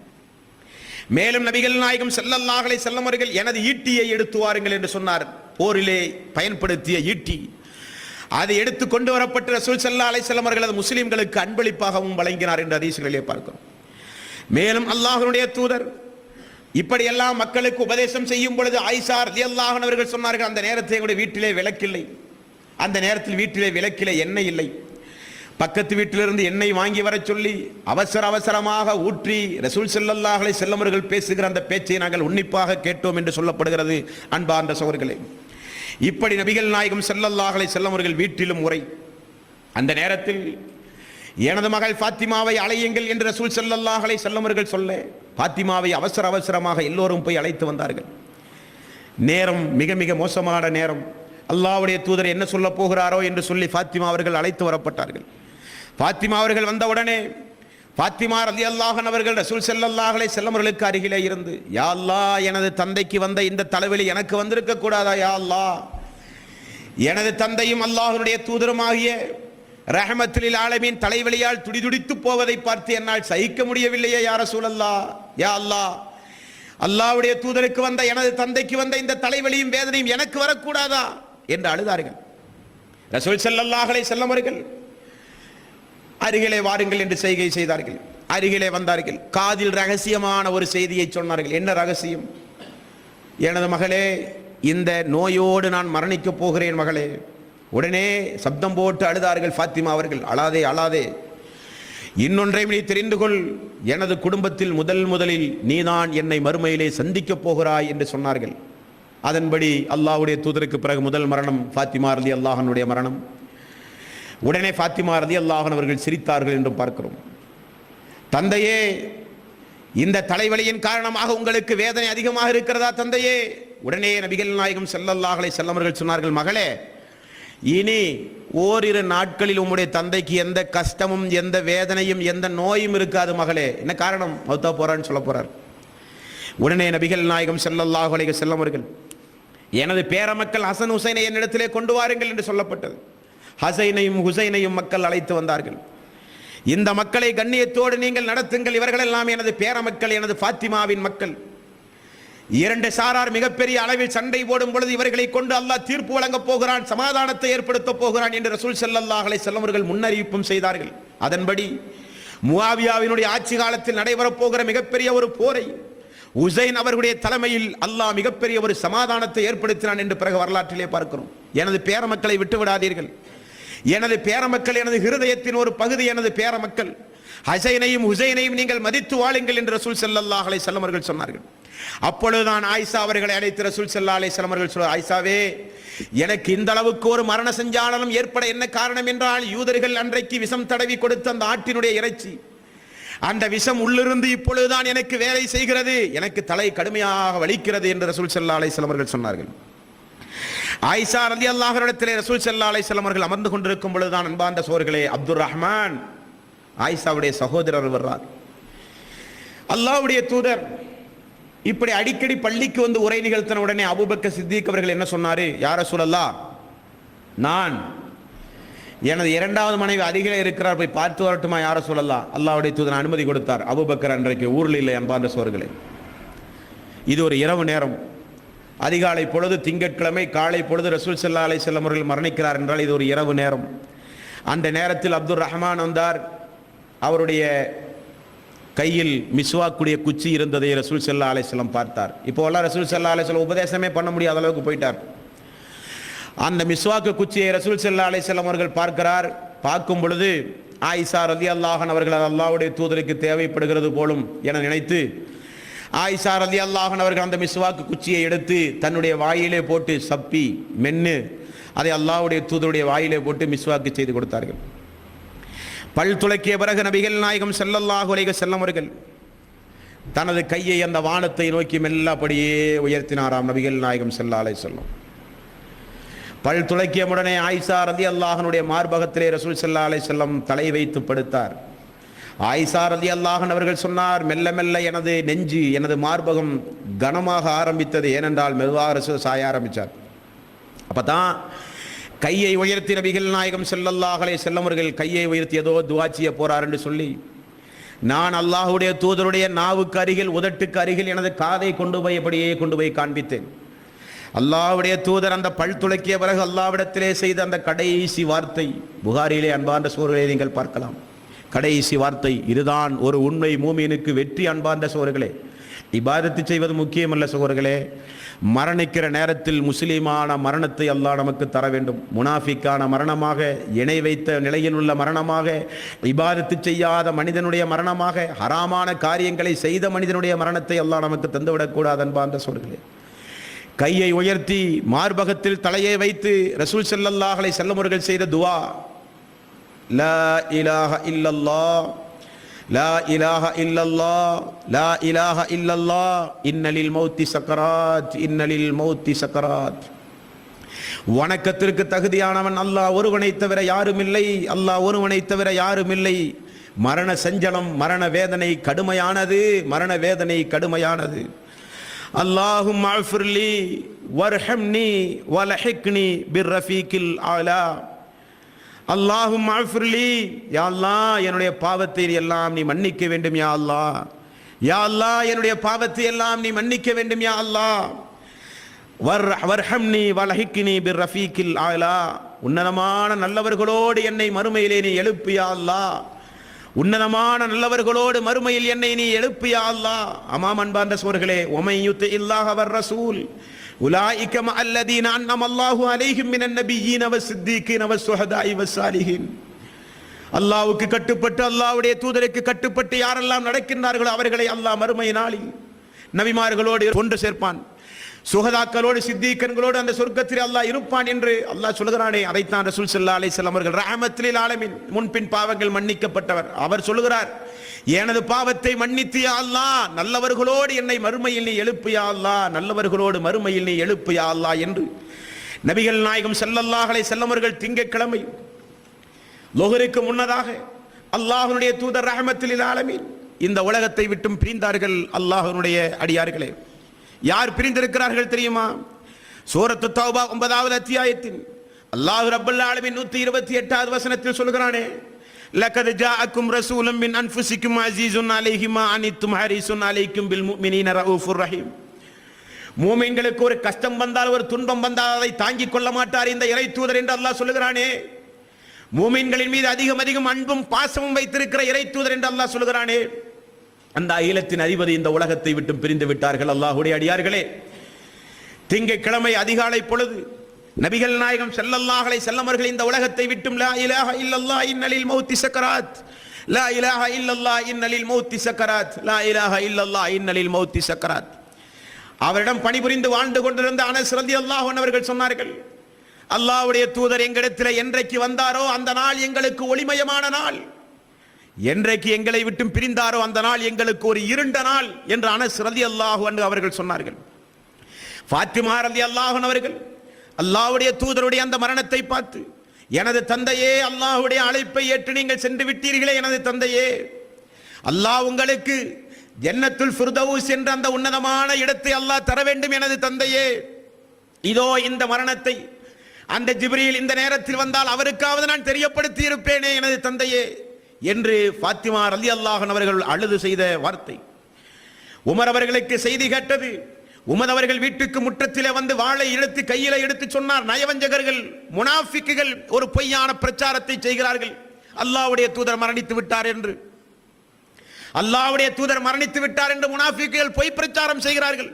மேலும் நபிகள் நாயகம் ஸல்லல்லாஹு அலைஹி வஸல்லம் அவர்கள் எனது ஈட்டியை எடுத்து வாருங்கள் என்று சொன்னார். போரிலே பயன்படுத்திய ஈட்டி, அதை எடுத்து கொண்டு வரப்பட்ட ரசூல் ஸல்லல்லாஹு அலைஹி வஸல்லம் அவர்கள் அது முஸ்லிம்களுக்கு அன்பளிப்பாகவும் வழங்கினார் என்று ஹதீஸ்களிலே பார்க்கிறோம். மேலும் அல்லாஹ்வுடைய தூதர் இப்படி எல்லாம் மக்களுக்கு உபதேசம் செய்யும் பொழுது ஆயிஷா ரலியல்லாஹு அன்ஹா அவர்கள் சொன்னார்கள், அந்த நேரத்தில் எங்களுடைய வீட்டிலே விளக்கில்லை, அந்த நேரத்தில் வீட்டிலே விளக்கிலே எண்ணெய் இல்லை. பக்கத்து வீட்டிலிருந்து எண்ணெய் வாங்கி வர சொல்லி அவசரமாக ஊற்றி ரசூல் ஸல்லல்லாஹு அலைஹி வஸல்லம் அவர்கள் பேசுகிற அந்த பேச்சை நாங்கள் உன்னிப்பாக கேட்டோம் என்று சொல்லப்படுகிறது. அன்பார்ந்த சகோதரர்களே, இப்படி நபிகள் நாயகம் ஸல்லல்லாஹு அலைஹி வஸல்லம் அவர்கள் வீட்டிலும் உரை. அந்த நேரத்தில் எனது மகள் ஃபாத்திமாவை அழையுங்கள் என்று ரசூல் ஸல்லல்லாஹு அலைஹி வஸல்லம் அவர்கள் சொல்ல ஃபாத்திமாவை அவசரமாக எல்லோரும் போய் அழைத்து வந்தார்கள். நேரம் மிக மிக மோசமான நேரம். அல்லாஹ்வுடைய தூதர் என்ன சொல்ல போகிறாரோ என்று சொல்லி ஃபாத்திமா அவர்கள் அழைத்து வரப்பட்டார்கள். ஃபாத்திமா அவர்கள் வந்தவுடனே ஃபாத்திமா ரலியல்லாஹு அன்ஹா அவர்கள் ரசூல் ஸல்லல்லாஹு அலைஹி வஸல்லம் அவர்களுக்கு அருகிலே இருந்து, யா அல்லாஹ், எனது தந்தைக்கு வந்த இந்த தலைவலி எனக்கு வந்திருக்க கூடாதா யா அல்லாஹ்? எனது தந்தையும் அல்லாஹ்வுடைய தூதருமாகிய ரஹ்மத்துல் ஆலமீன் தலைவலியால் துடிதுடித்து போவதை பார்த்து என்னால் சகிக்க முடியவில்லையே யா ரசூலல்லாஹ். யா அல்லாஹ், அல்லாஹ்வுடைய தூதருக்கு வந்த எனது தந்தைக்கு வந்த இந்த தலைவலியும் வேதனையும் எனக்கு வரக்கூடாதா என்று அழுதார்கள். ரசூல் ஸல்லல்லாஹு அலைஹி வஸல்லம் அவர்கள் அருகிலே வாருங்கள் என்று செய்கை செய்தார்கள். அருகிலே வந்தார்கள். காதில் ரகசியமான ஒரு செய்தியை சொன்னார்கள். என்ன ரகசியம்? எனது மகளே, இந்த நோயோடு நான் மரணிக்கப் போகிறேன் மகளே. உடனே சப்தம் போட்டு அழுதார்கள் ஃபாத்திமா அவர்கள். அழாதே அழாதே, இன்னொன்றையும் நீ தெரிந்து கொள், எனது குடும்பத்தில் முதலில் நீதான் என்னை மறுமையிலே சந்திக்கப் போகிறாய் என்று சொன்னார்கள். அதன்படி அல்லாஹ்வுடைய தூதருக்கு பிறகு முதல் மரணம் ஃபாத்திமா ரலியல்லாஹு அன்ஹுடைய மரணம். உடனே ஃபாத்திமா ரலியல்லாஹு அன்ஹா அவர்கள் சிரித்தார்கள் என்று பார்க்கிறோம். தந்தையே, இந்த தலைவலியின் காரணமாக உங்களுக்கு வேதனை அதிகமாக இருக்கிறதா தந்தையே? உடனே நபிகள் நாயகம் ஸல்லல்லாஹு அலைஹி வஸல்லம் அவர்கள் சொன்னார்கள், மகளே, இனி ஓரிரு நாட்களில் உம்முடைய தந்தைக்கு எந்த கஷ்டமும் எந்த வேதனையும் எந்த நோயும் இருக்காது மகளே. என்ன காரணம்? மௌத்தா போறான்னு சொல்ல போறார். உடனே நபிகள் நாயகம் ஸல்லல்லாஹு அலைஹி வஸல்லம் அவர்கள், எனது பேரமக்கள் ஹசன் ஹுசைனை என்னிடத்திலே கொண்டு வாருங்கள் என்று சொல்லப்பட்டது. ஹசைனையும் ஹுசைனையும் மக்கள் அழைத்து வந்தார்கள். இந்த மக்களை கண்ணியத்தோடு நீங்கள் நடத்துங்கள், இவர்கள் எல்லாம் எனது பேரமக்கள், எனது ஃபாத்திமாவின் மக்கள். இரண்டு சாரார் மிகப்பெரிய அளவில் சண்டை போடும் பொழுது இவர்களை கொண்டு அல்லாஹ் தீர்ப்பு வழங்கப் போகிறான், சமாதானத்தை ஏற்படுத்த போகிறான் என்று ரசூல் ஸல்லல்லாஹு அலைஹி வஸல்லம் அவர்கள் முன்னறிவிப்பும் செய்தார்கள். அதன்படி முஆவியாவினுடைய ஆட்சி காலத்தில் நடைபெறப் போகிற மிகப்பெரிய ஒரு போரை உசைன் அவர்களுடைய தலைமையில் அல்லாஹ் மிகப்பெரிய ஒரு சமாதானத்தை ஏற்படுத்தினான் என்று பிறகு வரலாற்றிலே பார்க்கிறோம். எனது பேரமக்களை விட்டு விடாதீர்கள். எனது பேரமக்கள் எனது ஹிருதயத்தின் ஒரு பகுதி. எனது பேரமக்கள் ஹசைனையும் ஹுசைனையும் நீங்கள் மதித்து வாழுங்கள் என்று ரசூல் ஸல்லல்லாஹு அலைஹி வஸல்லம் அவர்கள் சொன்னார்கள். அப்பொழுதுதான் ஆயிஷா அவர்களை அழைத்து ரசூல் ஸல்லல்லாஹு அலைஹி வஸல்லம் அவர்கள் சொல்றார், ஆயிஷாவே, எனக்கு இந்த அளவுக்கு ஒரு மரண சஞ்சாலனம் ஏற்பட என்ன காரணம் என்றால், யூதர்கள் அன்றைக்கு விஷம் தடவி கொடுத்த அந்த ஆட்டினுடைய இறைச்சி, அந்த விஷம் உள்ளிருந்து இப்பொழுதுதான் எனக்கு வேலை செய்கிறது, எனக்கு தலை கடுமையாக வலிக்கிறது என்று ரசூல் ஸல்லல்லாஹு அலைஹி வஸல்லம் அவர்கள் சொன்னார்கள். ஆயிஷா ரலியல்லாஹு அன்ஹா இடத்திலே ரசூல் ஸல்லல்லாஹு அலைஹி வஸல்லம் அவர்கள் அமர்ந்து கொண்டிருக்கும் பொழுதுதான் அன்பார்ந்த சகோதரர்களே, அப்துர் ரஹ்மான் ஆயிஷாவுடைய சகோதரர் வர்றார். அல்லாஹ்வுடைய தூதர் இப்படி அடிக்கடி பள்ளிக்கு வந்து உரை நிகழ்த்தின உடனே அபூபக்கர் சித்திக் அவர்கள் என்ன சொன்னாரு, யா ரசூலல்லாஹ், நான் எனது இரண்டாவது மனைவி அருகிலே இருக்கிறார், போய் பார்த்து வரட்டுமா யா ரசூலல்லாஹ்? அல்லாஹ்வுடைய தூதர் அனுமதி கொடுத்தார். அபூபக்கர் அன்றைக்கு ஊரில் இல்லை. அன்பார்ந்த சகோதரர்களே, இது ஒரு இரவு நேரம், அதிகாலை பொழுது, திங்கட்கிழமை காலை பொழுது ரசூல் ஸல்லல்லாஹு அலைஹி வஸல்லம் அவர்கள் மரணிக்கிறார் என்றால் இது ஒரு இரவு நேரம். அந்த நேரத்தில் அப்துர் ரஹ்மான் வந்தார். அவருடைய கையில் மிஸ்வாக்குடைய குச்சி இருந்ததை ரசூல் ஸல்லல்லாஹு அலைஹி வஸல்லம் பார்த்தார். இப்போல்லாம் ரசூல் ஸல்லல்லாஹு அலைஹி வஸல்லம் உபதேசமே பண்ண முடியாத அளவுக்கு போயிட்டார். அந்த மிஸ்வாக்கு குச்சியை ரசூல் ஸல்லல்லாஹு அலைஹி வஸல்லம் அவர்கள் பார்க்கிறார். பார்க்கும் பொழுது ஆயிஷா ரலியல்லாஹு அன்ஹா அவர்கள் அல்லாஹ்வுடைய தூதருக்கு தேவைப்படுகிறது போலும் என நினைத்து ஆயிஷா ரலியல்லாஹு அன்ஹா அவர்கள் அந்த மிஸ்வாக்கு குச்சியை எடுத்து தன்னுடைய வாயிலே போட்டு சப்பி மென்னு அதை அல்லாஹ்வுடைய தூதருடைய வாயிலே போட்டு மிஸ்வாக்கு செய்து கொடுத்தார்கள். பல் துளக்கிய பிறகு நபிகள் நாயகம் ஸல்லல்லாஹு அலைஹி வஸல்லம் அவர்கள் தனது கையை அந்த வானத்தை நோக்கி மெல்லபடியே உயர்த்தினாராம். நபிகள் நாயகம் ஸல்லல்லாஹு அலைஹி வஸல்லம் பல் துளக்கிய உடனே ஆயிஷா ரலியல்லாஹு அன்ஹுடைய மார்பகத்திலே ரசூல் ஸல்லல்லாஹு அலைஹி வஸல்லம் தலை வைத்து படுத்தார். ஆயிஷா ரலியல்லாஹு அன்ஹா அவர்கள் சொன்னார், மெல்ல மெல்ல எனது நெஞ்சு, எனது மார்பகம் கனமாக ஆரம்பித்தது. ஏனென்றால் மெதுவாக ரசூல் சாய ஆரம்பித்தார். அப்பதான் கையை உயர்த்தி நபிகள் நாயகம் ஸல்லல்லாஹு அலைஹி வஸல்லம் அவர்கள் கையை உயர்த்தி ஏதோ துஆ செய்ய போறார் என்று சொல்லி, நான் அல்லாஹ்வுடைய தூதருடைய நாவுக்கு அருகில், உதட்டுக்கு அருகில் எனது காதை கொண்டு போய் காண்பித்தேன். அல்லாஹ்வுடைய தூதர் அந்த பல் துளக்கிய பிறகு அல்லாஹ்விடத்திலே செய்த அந்த கடைசி வார்த்தை, புகாரியிலே அன்பார்ந்த சோர்களே நீங்கள் பார்க்கலாம். கடைசி வார்த்தை இதுதான் ஒரு உண்மை மூமினுக்கு வெற்றி. அன்பார்ந்த சோர்களே, இபாதத்து செய்வது முக்கியமல்ல சகோதரர்களே, மரணிக்கிற நேரத்தில் முஸ்லீமான மரணத்தை அல்லாஹ் நமக்கு தர வேண்டும். முனாஃபிக்கான மரணமாக, இணை வைத்த நிலையில் உள்ள மரணமாக, இபாதத்து செய்யாத மனிதனுடைய மரணமாக, ஹராமான காரியங்களை செய்த மனிதனுடைய மரணத்தை அல்லாஹ் நமக்கு தந்துவிடக்கூடாது. அன்பார்ந்த சகோதரர்களே, கையை உயர்த்தி மார்பகத்தில் தலையை வைத்து ரசூல் ஸல்லல்லாஹு அலைஹி வஸல்லம் அவர்கள் செய்த துஆ, லா இலாஹ இல்லல்லாஹ், லா இலாஹ இல்லல்லாஹ், லா இலாஹ இல்லல்லாஹ், இன்னலில் மௌத்தி சக்கராத், இன்னலில் மௌத்தி சக்கராத். வணக்கத்திற்கு தகுதியானவன் அல்லாஹ் ஒருவனை தவிர யாரும் இல்லை, அல்லாஹ் ஒருவனை தவிர யாரும் இல்லை. மரண சஞ்சலம், மரண வேதனை கடுமையானது, மரண வேதனை கடுமையானது. அல்லாஹும்ம அஃபிர்லி வர்ஹம்னி வலஹிக்னி பிர்ரஃபீகில் ஆலா. அல்லாஹும்ம அஃபிர்லி, யா அல்லாஹ் என்னுடைய பாவத்தை எல்லாம் நீ மன்னிக்க வேண்டும் யா அல்லாஹ், யா அல்லாஹ் என்னுடைய பாவத்தை எல்லாம் நீ மன்னிக்க வேண்டும் யா அல்லாஹ். வர்ஹம்னி வலஹிக்னி பிர்ரஃபீகில் ஆலா. உன்னதமான நல்லவர்களோடு என்னை மறுமையிலே நீ எழுப்பு யா அல்லாஹ், உன்னதமான நல்லவர்களோடு மறுமையில் என்னை நீ எழுப்பு யா அல்லாஹ். ஆமாம் அன்பார்ந்த சகோதரர்களே, ஒமை யுத்திஇல்லாஹ வர் ரசூல் உலாயிக மஅல்லதீன அன்அம அல்லாஹு அலைஹிம் மினன் நபிய்யீன வஸ்ஸித்தீகீன வஸ்ஸுஹதாஇ வஸ்ஸாலிஹீன். அல்லாஹ்வுக்கு கட்டுப்பட்டு அல்லாஹ்வுடைய தூதருக்கு கட்டுப்பட்டு யாரெல்லாம் நடக்கின்றார்களோ அவர்களை அல்லாஹ் மறுமை நாளில் நபிமார்களோடு ஒன்று சேர்ப்பான், சுஹதாக்களோடு சித்தீக்கன்களோடு அந்த சொர்க்கத்தில் அல்லாஹ் இருப்பான் என்று அல்லாஹ் சொல்கிறானே. அதைத்தான் ரசூல் ஸல்லல்லாஹு அலைஹி வஸல்லம் அவர்கள் ரஹ்மத்துல் ஆலமீன், முன்பின் பாவங்கள் மன்னிக்கப்பட்டவர், அவர் சொல்கிறார், எனது பாவத்தை மன்னித்து யா அல்லாஹ் நல்லவர்களோடு என்னை மறுமையில் நீ எழுப்பு யா அல்லாஹ், நல்லவர்களோடு மறுமையில் நீ எழுப்பு யா அல்லாஹ் என்று நபிகள் நாயகம் ஸல்லல்லாஹு அலைஹி வஸல்லம் அவர்கள் திங்கட்கிழமை லுஹருக்கு முன்னதாக அல்லாஹ்வுடைய தூதர் ரஹ்மத்துல் ஆலமீன் இந்த உலகத்தை விட்டும் பிரிந்தார்கள். அல்லாஹ்வுடைய அடியார்களே, யார் பிரிந்திருக்கிறார்கள் தெரியுமா? சூரத்து தௌபா 9வது அத்தியாயத்தின் அல்லாஹ் ரப்பல் ஆலமீன் 128வது வசனத்தில் சொல்கிறானே, லகத் ஜாஅக்கும் ரசூலும் மின் அன்ஃபுசிக்கும் அஸீஸுன் அலைஹி மா அனித்தும் ஹரீஸுன் அலைக்கும் பில் முஃமினீன ரഊஃபுர் ரஹீம். மூமின்களுக்கு ஒரு கஷ்டம் வந்தால், ஒரு துன்பம் வந்தால் அதை தாங்கிக் கொள்ள மாட்டார் இந்த இறை தூதர் என்று அல்லாஹ் சொல்கிறானே. மூமின்களின் மீது அதிகம் அதிகம் அன்பும் பாசமும் வைத்திருக்கிற இறை தூதர் என்று அல்லாஹ் சொல்கிறானே. அந்த அகிலத்தின் அதிபதி இந்த உலகத்தை விட்டு பிரிந்து விட்டார்கள். அல்லாஹ்வுடைய அடியார்களே, திங்கட்கிழமை அதிகாலை பொழுது நபிகள் நாயகம் ஸல்லல்லாஹு அலைஹி வஸல்லம் அவர்கள் இந்த உலகத்தை விட்டும் லா இலாஹ இல்லல்லாஹ் இன்னலில் மௌத்தி சக்கராத், லா இலாஹ இல்லல்லாஹ் இன்னலில் மௌத்தி சக்கராத், லா இலாஹ இல்லல்லாஹ் இன்னலில் மௌத்தி சக்கராத். அவரிடம் பணிபுரிந்து வாழ்ந்து கொண்டிருந்த அனஸ் ரலியல்லாஹு அன்ஹு அவர்கள் சொன்னார்கள், அல்லாஹ்வுடைய தூதர் எங்களிடத்தில் என்றைக்கு வந்தாரோ அந்த நாள் எங்களுக்கு ஒளிமயமான நாள், என்றைக்கு எங்களை விட்டு பிரிந்தாரோ அந்த நாள் எங்களுக்கு ஒரு இருண்ட நாள் என்று அனஸ் ரலியல்லாஹு அன்ஹு அவர்கள் சொன்னார்கள். ஃபாத்திமா ரலியல்லாஹு அன்ஹா அவர்கள் அல்லாஹ்வுடைய தூதருடைய அந்த மரணத்தை பார்த்து, எனது தந்தையே, அல்லாஹ்வுடைய அழைப்பை ஏற்று நீங்கள் சென்று விட்டீர்களே எனது தந்தையே, அல்லாஹ் உங்களுக்கு ஜன்னத்துல் ஃபிர்தௌஸ் என்ற அந்த உன்னதமான இடத்தை அல்லாஹ் தர வேண்டும் எனது தந்தையே. இதோ இந்த மரணத்தை அந்த ஜிப்ரீல் இந்த நேரத்தில் வந்தால் அவருக்காவது நான் தெரியப்படுத்தி இருப்பேனே எனது தந்தையே என்று ஃபாத்திமா ரலியல்லாஹு அன்ஹா அவர்கள் அழுது செய்த வார்த்தை. உமர் அவர்களுக்கு செய்தி கேட்டது. உமர் அவர்கள் வீட்டுக்கு முற்றத்திலே வந்து வாளை எடுத்து கையில எடுத்து சொன்னார், நயவஞ்சகர்கள், முனாஃபிக்குகள் ஒரு பொய்யான பிரச்சாரத்தை செய்கிறார்கள், அல்லாஹ்வுடைய தூதர் மரணித்து விட்டார் என்று, அல்லாஹ்வுடைய தூதர் மரணித்து விட்டார் என்று முனாஃபிக்குகள் பொய் பிரச்சாரம் செய்கிறார்கள்.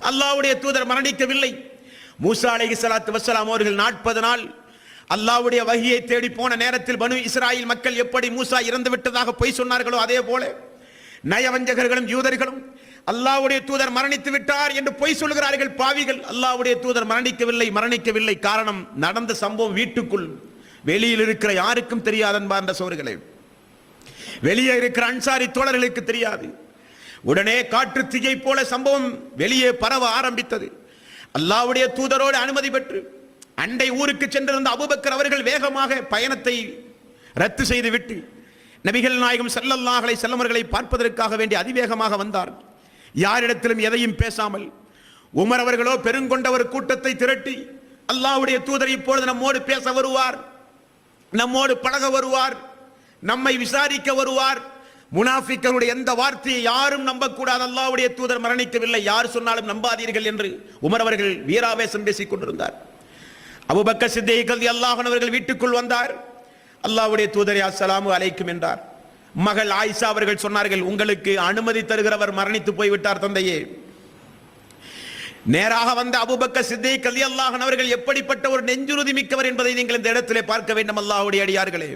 அல்லாஹ்வுடைய தூதர் மரணிக்கவில்லை. மூசா அலைஹிஸ்ஸலாத்து வஸ்ஸலாம் அவர்கள் 40 நாள் அல்லாஹ்வுடைய வஹியை தேடி போன நேரத்தில் பனு இஸ்ராயீல் மக்கள் எப்படி மூசா இறந்து விட்டதாக பொய் சொன்னார்களோ அதே போல நயவஞ்சகர்களும் யூதர்களும் அல்லாஹ்வுடைய தூதர் மரணித்து விட்டார் என்று பொய் சொல்கிறார்கள் பாவிகள். அல்லாஹ்வுடைய தூதர் மரணிக்கவில்லை. காரணம், நடந்த சம்பவம் வீட்டுக்குள், வெளியில் இருக்கிற யாருக்கும் தெரியாது அன்பார்ந்த சகோதரர்களே, வெளியே இருக்கிற அன்சாரி தோழர்களுக்கு தெரியாது. உடனே காற்று தீயை போல சம்பவம் வெளியே பரவ ஆரம்பித்தது. அல்லாஹ்வுடைய தூதரோடு அனுமதி பெற்று அண்டை ஊருக்கு சென்றிருந்த அபூபக்கர் அவர்கள் வேகமாக பயணத்தை ரத்து செய்துவிட்டு நபிகள் நாயகம் ஸல்லல்லாஹு அலைஹி வஸல்லம் அவர்களை பார்ப்பதற்காக வேண்டி அதிவேகமாக வந்தார். யாரிடத்திலும் எதையும் பேசாமல். உமர் அவர்களோ பெருங்கொண்ட ஒரு கூட்டத்தை திரட்டி, அல்லாஹ்வுடைய தூதர் இப்பொழுது நம்மோடு பேச வருவார், நம்மோடு பழக வருவார், நம்மை விசாரிக்க வருவார், முனாஃபிக்களுடைய எந்த வார்த்தையை யாரும் நம்பக்கூடாது, அல்லாஹ்வுடைய தூதர் மரணிக்கவில்லை, யார் சொன்னாலும் நம்பாதீர்கள் என்று உமர் அவர்கள் வீராவேசம் பேசிக் கொண்டிருந்தார். அபூபக்கர் சித்திக் ரலியல்லாஹு அன்ஹு அவர்கள் வீட்டுக்குள் வந்தார். அல்லாஹ்வுடைய தூதரே அஸ்ஸலாமு அலைக்கும் என்றார். மகள் ஆயிஷா அவர்கள் சொன்னார்கள், உங்களுக்கு அனுமதி தருகிறவர் மரணித்து போய்விட்டார் தந்தையே. நேராக வந்த அபூபக்கர் சித்திக் ரலியல்லாஹு அன்ஹு அவர்கள் எப்படிப்பட்ட ஒரு நெஞ்சுறுதி மிக்கவர் என்பதை நீங்கள் இந்த இடத்திலே பார்க்க வேண்டும். அல்லாஹ்வுடைய அடியார்களே,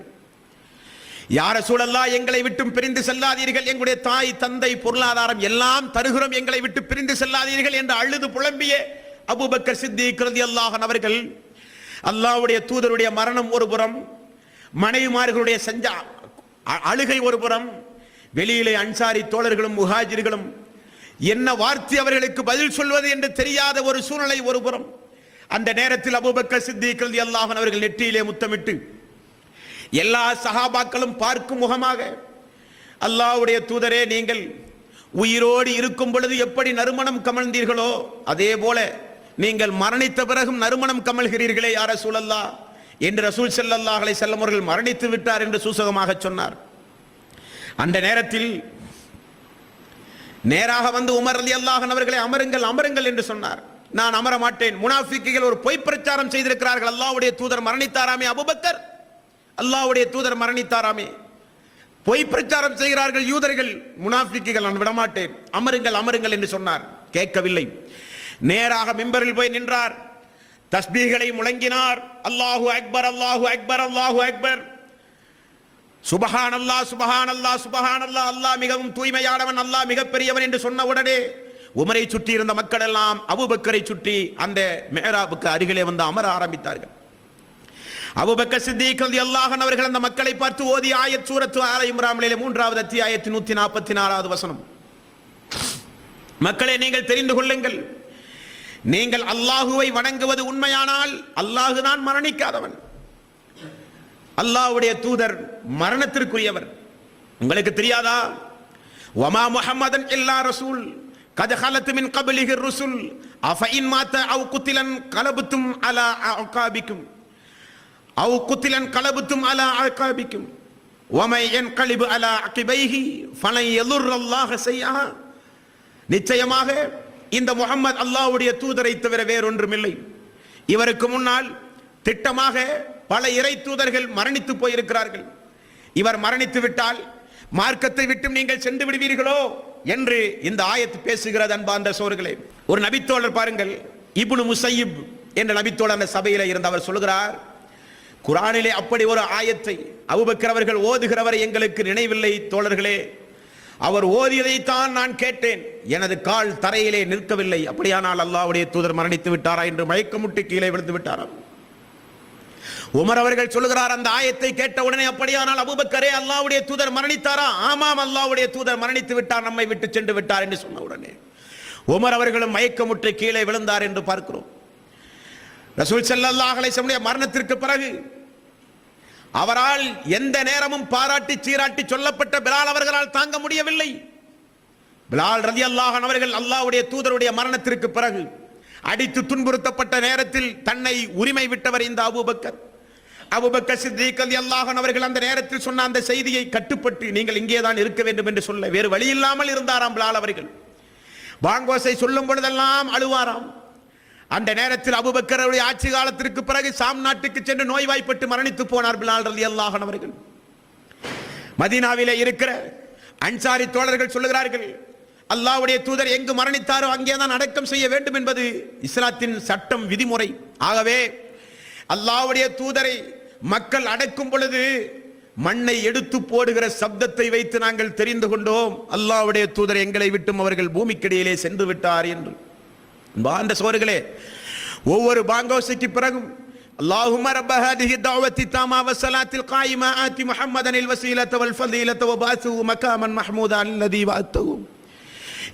யா ரசூலல்லாஹ், எங்களை விட்டு பிரிந்து செல்லாதீர்கள், எங்களுடைய தாய் தந்தை பொருளாதாரம் எல்லாம் தருகிறோம், எங்களை விட்டு பிரிந்து செல்லாதீர்கள் என்று அழுது புலம்பிய அபூபக்கர் சித்திக் ரலியல்லாஹு அன்ஹு அவர்கள் அல்லாஹ்வுடைய தூதருடைய மரணம் ஒரு புறம், மனைவிமார்களுடைய அழுகை ஒரு புறம், வெளியிலே அன்சாரி தோழர்களும் முஹாஜிர்களும் என்ன வார்த்தை அவர்களுக்கு பதில் சொல்வது என்று தெரியாத ஒரு சூழ்நிலை ஒரு புறம். அந்த நேரத்தில் அபூபக்கர் சித்திக் ரலியல்லாஹு அன்ஹு அவர்கள் நெற்றியிலே முத்தமிட்டு எல்லா சஹாபாக்களும் பார்க்கும் முகமாக, அல்லாஹ்வுடைய தூதரே, நீங்கள் உயிரோடு இருக்கும் பொழுது எப்படி நறுமணம் கமழ்ந்தீர்களோ அதே போல நீங்கள் மரணித்த பிறகும் நறுமணம் கமழ்கிறீர்களே யா ரசூலல்லாஹ் என்று ரசூல் ஸல்லல்லாஹு அலைஹி வஸல்லம் அவர்கள் மரணித்து விட்டார் என்று சூசகமாக சொன்னார். அந்த நேரத்தில் நேராக வந்து உமர் ரலியல்லாஹு அன்ஹு அவர்களை அமருங்கள் அமருங்கள் என்று சொன்னார். நான் அமர மாட்டேன். முனாஃபிக்குகள் ஒரு பொய் பிரச்சாரம் செய்திருக்கிறார்கள். அல்லாஹ்வுடைய தூதர் மரணித்தாராமே அபூபக்கர், அல்லாஹ்வுடைய தூதர் மரணித்தாராமே, பொய் பிரச்சாரம் செய்கிறார்கள் யூதர்கள், முனாஃபிக்குகள், நான் விடமாட்டேன், அமருங்கள் அமருங்கள் என்று சொன்னார். கேட்கவில்லை. நேராக மிம்பரில் போய் நின்றார். தஸ்பீகளை முழங்கினார். அல்லாஹு அக்பர் அல்லாஹு அக்பர் அல்லாஹு அக்பர், சுபஹானல்லாஹ் சுபஹானல்லாஹ் சுபஹானல்லாஹ், அல்லாஹ் மிகவும் தூய்மையானவன், அல்லாஹ் மிகப்பெரியவன் என்று சொன்ன உடனே உமரை சுற்றி இருந்த மக்கள் எல்லாம் அபூபக்கரை சுற்றி அந்த மிஹ்ராபுக்கு அருகிலே வந்து அமர ஆரம்பித்தார்கள். அபூபக்கர் சித்திக் ரலியல்லாஹு அன்ஹு அவர்கள் அந்த மக்களை பார்த்து ஓதிய ஆயத் சூரத்து ஆல இம்ரானிலே 3வது அத்தியாயத்தின் 144வது வசனம். மக்களே, நீங்கள் தெரிந்து கொள்ளுங்கள், நீங்கள் அல்லாஹுவை வணங்குவது உண்மையானால் அல்லாஹு தான் மரணிக்காதவன், அல்லாஹ்வுடைய தூதர் மரணத்திற்குரியவர். உங்களுக்கு தெரியாதா? வமா முஹம்மதன் இல்லா ரசூல் கத் ஹலத் மின் கப்லிஹி ருசுல் அஃபஇன் மாத அவ் குத்திலன் கலபத்தும் அலா அகாபிக்கும் அவ் குத்திலன் கலபத்தும் அலா அகாபிக்கும் வமை யன்கலிபு அலா அகிபைஹி ஃபலன் யதுர்ரல்லாஹ ஷைஆ. நிச்சயமாக இந்த முஹம்மது அல்லாஹ்வுடைய தூதரை தவிர வேறொன்றுமில்லை. இவருக்கு முன்னால் திட்டமாக பல இறை தூதர்கள் மரணித்து போயிருக்கிறார்கள். இவர் மரணித்து விட்டால் மார்க்கத்தை விட்டு நீங்கள் சென்று விடுவீர்களோ என்று இந்த ஆயத்து பேசுகிறது. அன்பார்ந்த சோர்களே, ஒரு நபித்தோழர் பாருங்கள், இப்னு முஸையிப் என்ற நபித்தோழர் அந்த சபையில் இருந்து அவர் சொல்கிறார், குர்ஆனிலே அப்படி ஒரு ஆயத்தை அபூபக்கர் அவர்கள் ஓதுகிறவரை எங்களுக்கு நினைவில்லை தோழர்களே, அவர் ஓதியதைத்தான் நான் கேட்டேன், எனது கால் தரையிலே நிற்கவில்லை. அப்படியானால் அல்லாஹ்வுடைய தூதர் மரணித்து விட்டாரா என்று மயக்கமுட்டி கீழே விழுந்து விட்டாராம். உமர் அவர்கள் சொல்லுகிறார், அந்த ஆயத்தை கேட்ட உடனே அப்படியானால் அபூபக்கரே, அல்லாஹ்வுடைய தூதர் மரணித்தாரா? ஆமாம், அல்லாஹ்வுடைய தூதர் மரணித்து விட்டார், நம்மை விட்டு சென்று விட்டார் என்று சொன்ன உடனே உமர் அவர்களும் மயக்கமுற்றி கீழே விழுந்தார் என்று பார்க்கிறோம். ரசூல் ஸல்லல்லாஹு அலைஹி வஸல்லம் மரணத்திற்கு பிறகு அவரால் எந்த நேரமும் பாராட்டி சீராட்டி சொல்லப்பட்ட பிலால் அவர்களால் தாங்க முடியவில்லை. பிலால் ரலியல்லாஹு அன்ஹு அவர்கள் அல்லாஹ்வுடைய தூதருடைய மரணத்திற்கு பிறகு அடித்து துன்புறுத்தப்பட்ட நேரத்தில் தன்னை உரிமை விட்டவர் இந்த அபூபக்கர். அபூபக்கர் சித்திக் ரலியல்லாஹு அன்ஹு அவர்கள் அந்த நேரத்தில் சொன்ன அந்த செய்தியை கட்டுப்பட்டு நீங்கள் இங்கே தான் இருக்க வேண்டும் என்று சொல்ல வேறு வழி இல்லாமல் இருந்தாராம் பிலால் அவர்கள். பாங்கோசை சொல்லும் பொழுதெல்லாம் அழுவாராம். அந்த நேரத்தில் அபூபக்கருடைய ஆட்சி காலத்திற்கு பிறகு சாம் நாட்டுக்கு சென்று நோய்வாய்ப்பட்டு மரணித்து போனார் பிலால் ரலியல்லாஹு அன்ஹு அவர்கள். மதீனாவிலே இருக்கிற அன்சாரி தோழர்கள் சொல்லுகிறார்கள், அல்லாஹ்வுடைய தூதர் எங்கு மரணித்தாரோ அங்கேதான் அடக்கம் செய்ய வேண்டும் என்பது இஸ்லாத்தின் சட்டம் விதிமுறை. ஆகவே அல்லாஹ்வுடைய தூதரை மக்கள் அடக்கும் பொழுது மண்ணை எடுத்து போடுகிற சப்தத்தை வைத்து நாங்கள் தெரிந்து கொண்டோம், அல்லாஹ்வுடைய தூதர் எங்களை விட்டும் அவர்கள் பூமிக்கடியிலே சென்று விட்டார் என்று. அந்த சோர்களே, ஒவ்வொரு பாங்கோசைக்கு பிறகும் அல்லாஹும்ம ரப்ப ஹாதிஹி தஅவத்தி தாமா வஸ்ஸலாத்தில் காயிமா ஆதி முஹம்மதனில் வஸீலத வல் ஃபதீலத வபாஸு மகாமன் மஹ்மூதன் அல்லதி வஅத்தஹு.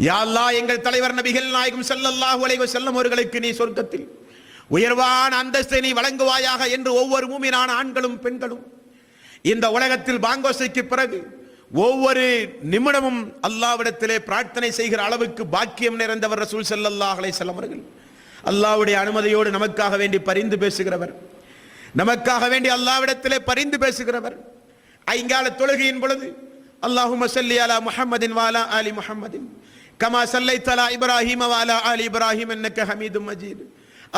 யா அல்லாஹ், எங்கள் தலைவர் நபிகள் நாயகம் ஸல்லல்லாஹு அலைஹி வஸல்லம் அவர்களுக்கு நீ சொர்க்கத்தில் உயர்வான அந்தஸ்தை நீ வழங்குவாயாக என்று ஒவ்வொரு மூமினான ஆண்களும் பெண்களும் இந்த உலகத்தில் பாங்கோசைக்கு பிறகு ஒவ்வொரு நிமிடமும் அல்லாஹ்விடத்திலே பிரார்த்தனை செய்கிற அளவுக்கு பாக்கியம் நிறைந்தவர் ரசூல் ஸல்லல்லாஹு அலைஹி வஸல்லம் அவர்கள். அல்லாஹ்வுடைய அனுமதியோடு நமக்காக வேண்டி பரிந்து பேசுகிறவர், நமக்காக வேண்டி அல்லாஹ்விடத்திலே பரிந்து பேசுகிறவர். ஐங்கால தொழுகையின் பொழுது அல்லாஹும்ம ஸல்லி அலா முஹம்மதின் வ அலா ஆலி முஹம்மதின் கமா ஸல்லைத அலா இப்ராஹீம வ அலா ஆலி இப்ராஹீம் இன்னக ஹமீதும் மஜீத்.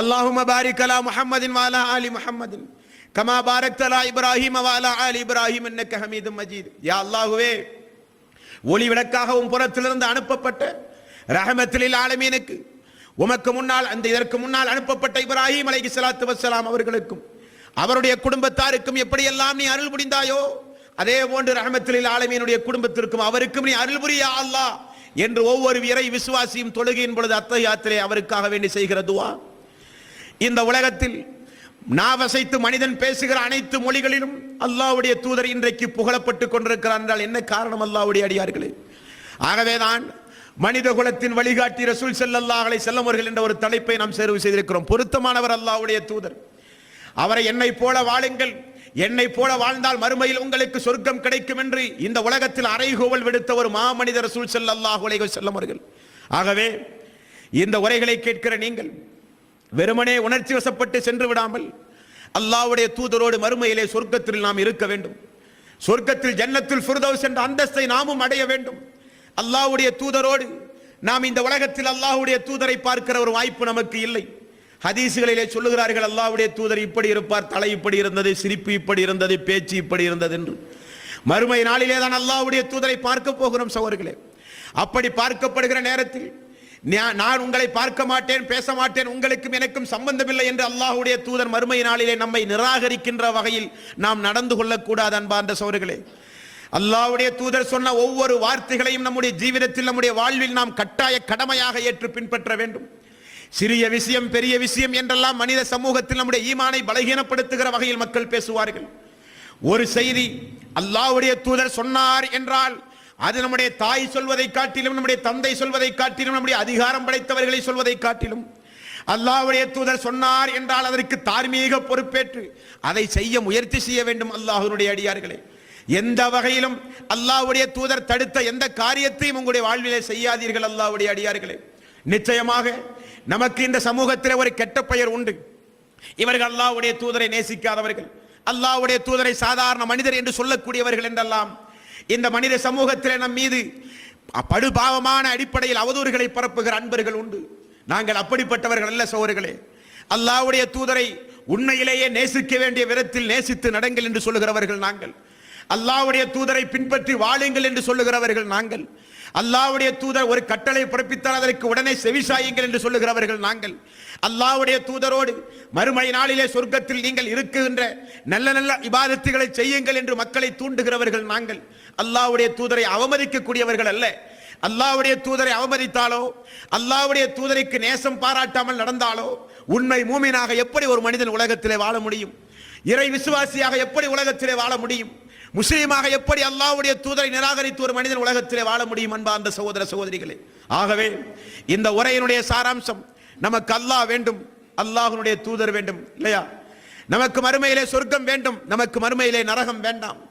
அல்லாஹும்ம பாரிக் அலா முஹம்மதின் வ அலா ஆலி முஹம்மதின் கமா பாரக்த அலா இப்ராஹீம வ அலா ஆலி இப்ராஹீம் இன்னக ஹமீதும் மஜீத். யா அல்லாஹ்வே, ஒளி விளக்காகவும் புறத்திலிருந்து அனுப்பப்பட்ட ரஹமத்துல் ஆலமீனுக்கு, உமக்கு முன்னால் இதற்கு முன்னால் அனுப்பப்பட்ட இப்ராஹீம் அலைஹிஸ்ஸலாத்து வஸ்ஸலாம் அவர்களுக்கும் அவருடைய குடும்பத்தாருக்கும் எப்படியெல்லாம் நீ அருள் புரிந்தாயோ அதே போன்று ரஹமத்துல் ஆலமீனுடைய குடும்பத்திற்கும் அவருக்கும் நீ அருள் புரிய அல்லாஹ் என்று ஒவ்வொரு இறை விசுவாசியும் தொழுகையின் பொழுது அத்தஹியாத்திலே அவருக்காக வேண்டி செய்கிற துஆ. இந்த உலகத்தில் நாவசைத்து மனிதன் பேசுகிற அனைத்து மொழிகளிலும் அல்லாஹ்வுடைய தூதர் இன்றைக்கு புகழப்பட்டு கொண்டிருக்கிறார் என்றால் என்ன காரணம்? அல்லாஹ்வுடைய அடியார்களே, ஆகவேதான் மனித குலத்தின் வழிகாட்டி ரசூல் ஸல்லல்லாஹு அலைஹி வஸல்லம் அவர்கள் என்ற ஒரு தலைப்பை நாம் தேர்வு செய்திருக்கிறோம். பொருத்தமானவர் அல்லாஹ்வுடைய தூதர். அவரை என்னை போல வாழுங்கள், என்னை போல வாழ்ந்தால் மறுமையில் உங்களுக்கு சொர்க்கம் கிடைக்கும் என்று இந்த உலகத்தில் அறைகூவல் விடுத்த ஒரு மாமனித ரசூல் ஸல்லல்லாஹு அலைஹி வஸல்லம் அவர்கள். ஆகவே இந்த உரைகளை கேட்கிற நீங்கள் வெறுமனே உணர்ச்சி வசப்பட்டு சென்று விடாமல் அல்லாஹ்வுடைய தூதரோடு மறுமையிலே சொர்க்கத்தில் நாம் இருக்க வேண்டும். சொர்க்கத்தில் ஜன்னத்துல் ஃபிர்தௌஸ் என்ற அந்தஸ்தை நாமும் அடைய வேண்டும். அல்லாஹ்வுடைய தூதரோடு நாம் இந்த உலகத்தில் அல்லாஹ்வுடைய தூதரை பார்க்கிற ஒரு வாய்ப்பு நமக்கு இல்லை. ஹதீசுகளிலே சொல்லுகிறார்கள், அல்லாஹ்வுடைய தூதர் இப்படி இருப்பார், தலை இப்படி இருந்தது, சிரிப்பு இப்படி இருந்தது, பேச்சு இப்படி இருந்தது என்று. மறுமை நாளிலே தான் அல்லாஹ்வுடைய தூதரை பார்க்க போகிறோம் சகோதரர்களே. அப்படி பார்க்கப்படுகிற நேரத்தில் நான் உங்களை பார்க்க மாட்டேன், பேச மாட்டேன், உங்களுக்கும் எனக்கும் சம்பந்தமில்லை என்று அல்லாஹ்வுடைய தூதர் மறுமை நாளிலே நம்மை நிராகரிக்கின்ற வகையில் நாம் நடந்து கொள்ளக்கூடாது அன்பார்ந்த சகோதரர்களே. அல்லாஹ்வுடைய தூதர் சொன்ன ஒவ்வொரு வார்த்தைகளையும் நம்முடைய ஜீவிதத்தில், நம்முடைய வாழ்வில் நாம் கட்டாய கடமையாக ஏற்று பின்பற்ற வேண்டும். சிறிய விஷயம் பெரிய விஷயம் என்றெல்லாம் மனித சமூகத்தில் நம்முடைய ஈமானை பலகீனப்படுத்துகிற வகையில் மக்கள் பேசுவார்கள். ஒரு செய்தி அல்லாஹ்வுடைய தூதர் சொன்னார் என்றால் அது நம்முடைய தாய் சொல்வதை காட்டிலும், நம்முடைய தந்தை சொல்வதை காட்டிலும், நம்முடைய அதிகாரம் படைத்தவர்களை சொல்வதை காட்டிலும் அல்லாஹ்வுடைய தூதர் சொன்னார் என்றால் அதற்கு தார்மீக பொறுப்பேற்று அதை செய்ய முயற்சி செய்ய வேண்டும். அல்லாஹ்வுடைய அடியார்களே, எந்த வகையிலும் அல்லாஹ்வுடைய தூதர் தடுத்த எந்த காரியத்தையும் உங்களுடைய வாழ்விலே செய்யாதீர்கள். அல்லாஹ்வுடைய அடியார்களே, நிச்சயமாக நமக்கு இந்த சமூகத்தில் ஒரு கெட்ட பெயர் உண்டு. இவர்கள் அல்லாஹ்வுடைய தூதரை நேசிக்காதவர்கள், அல்லாஹ்வுடைய தூதரை சாதாரண மனிதர் என்று சொல்லக்கூடியவர்கள் என்றெல்லாம் இந்த மனித சமூகத்தில் நம் மீது படுபாவமான அடிப்படையில் அவதூறுகளை பரப்புகிற அன்பர்கள் உண்டு. நாங்கள் அப்படிப்பட்டவர்கள் அல்ல சகோதரர்களே. அல்லாஹ்வுடைய தூதரை உண்மையிலேயே நேசிக்க வேண்டிய விதத்தில் நேசித்து நடங்கள் என்று சொல்லுகிறவர்கள் நாங்கள். அல்லாஹ்வுடைய தூதரை பின்பற்றி வாழுங்கள் என்று சொல்லுகிறவர்கள் நாங்கள். அல்லாஹ்வுடைய தூதர் ஒரு கட்டளை பிறப்பித்தால் அதற்கு உடனே செவிசாயுங்கள் என்று சொல்லுகிறவர்கள் நாங்கள். அல்லாஹ்வுடைய தூதரோடு மறுமை நாளிலே சொர்க்கத்தில் நீங்கள் இருக்குகின்ற நல்ல நல்ல இபாதத்துகளை செய்யுங்கள் என்று மக்களை தூண்டுகிறவர்கள் நாங்கள். அல்லாஹ்வுடைய தூதரை அவமதிக்கக்கூடியவர்கள் அல்ல. அல்லாஹ்வுடைய தூதரை அவமதித்தாலோ, அல்லாஹ்வுடைய தூதருக்கு நேசம் பாராட்டாமல் நடந்தாலோ உண்மை மூமினாக எப்படி ஒரு மனிதன் உலகத்திலே வாழ முடியும்? இறை விசுவாசியாக எப்படி உலகத்திலே வாழ முடியும்? முஸ்லீமாக எப்படி அல்லாஹ்வுடைய தூதரை நிராகரித்து ஒரு மனிதன் உலகத்திலே வாழ முடியும்? அன்பார்ந்த சகோதர சகோதரிகளே, ஆகவே இந்த உரையினுடைய சாராம்சம், நமக்கு அல்லாஹ் வேண்டும், அல்லாஹ்வுடைய தூதர் வேண்டும் இல்லையா? நமக்கு மறுமையிலே சொர்க்கம் வேண்டும், நமக்கு மறுமையிலே நரகம் வேண்டாம்.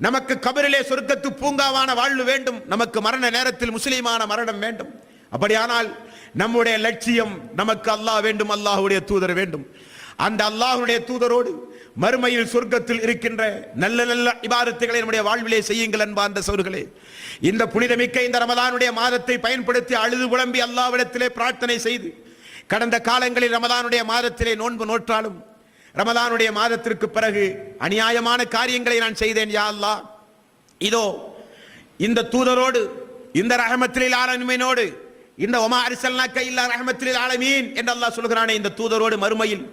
நமக்கு கபரிலே சொர்க்கத்து பூங்காவான வாழ்வு வேண்டும், நமக்கு மரண நேரத்தில் முஸ்லீமான மரணம் வேண்டும். அப்படியானால் நம்முடைய லட்சியம் நமக்கு அல்லாஹ் வேண்டும், அல்லாஹ்வுடைய தூதர் வேண்டும். அந்த அல்லாஹ்வுடைய தூதரோடு மறுமையில் சொர்க்கத்தில் இருக்கின்ற நல்ல நல்ல இபாதத்துகளை நம்முடைய வாழ்விலே செய்யுங்கள் அன்பார்ந்த சகோதரர்களே. இந்த புனிதமிக்க இந்த ரமலானுடைய மாதத்தை பயன்படுத்தி அழுது புலம்பி அல்லாஹ்விடத்திலே பிரார்த்தனை செய்து கடந்த காலங்களில் ரமலானுடைய மாதத்திலே நோன்பு நோற்றாலும் ரமலானுடைய மாதத்திற்கு பிறகு அநியாயமான காரியங்களை நான் செய்தேன் யா அல்லாஹ், இதோ இந்த தூதரோடு, இந்த ரஹமத்துல் ஆலமீனோடு, இந்த ஒமா அர்சல்னாக இல்லா ரஹமத்துல் ஆலமீன் என்று அல்லாஹ் சொல்கிறானே, இந்த தூதரோடு மறுமையில்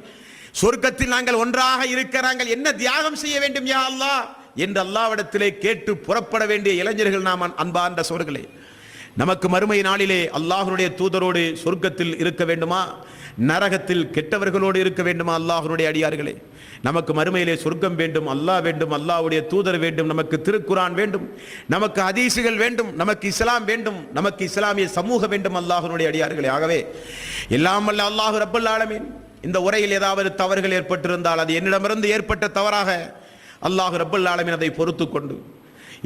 சொர்க்கத்தில் நாங்கள் ஒன்றாக இருக்க நாங்கள் என்ன தியாகம் செய்ய வேண்டும் யா அல்லாஹ் என்று அல்லாஹ்விடத்திலே கேட்டு புறப்பட வேண்டிய இளைஞர்கள் நாம் அன்பார்ந்த சகோதரர்களே. நமக்கு மறுமை நாளிலே அல்லாஹ்வுடைய தூதரோடு சொர்க்கத்தில் இருக்க வேண்டுமா, நரகத்தில் கெட்டவர்களோடு இருக்க வேண்டுமா? அல்லாஹ்வுடைய அடியார்களே, நமக்கு மறுமையிலே சொர்க்கம் வேண்டும், அல்லாஹ் வேண்டும், அல்லாஹ்வுடைய தூதர் வேண்டும், நமக்கு திருக்குரான் வேண்டும், நமக்கு ஹதீசுகள் வேண்டும், நமக்கு இஸ்லாம் வேண்டும், நமக்கு இஸ்லாமிய சமூகம் வேண்டும். அல்லாஹ்வுடைய அடியார்களே, ஆகவே எல்லாம் வல்ல அல்லாஹ் ரப்பல் ஆலமீன் இந்த உரையில் ஏதாவது தவறுகள் ஏற்பட்டிருந்தால் அது என்னிடமிருந்து ஏற்பட்ட தவறாக அல்லாஹ் ரப்பல் ஆலமீன் அதை பொறுத்து கொண்டு,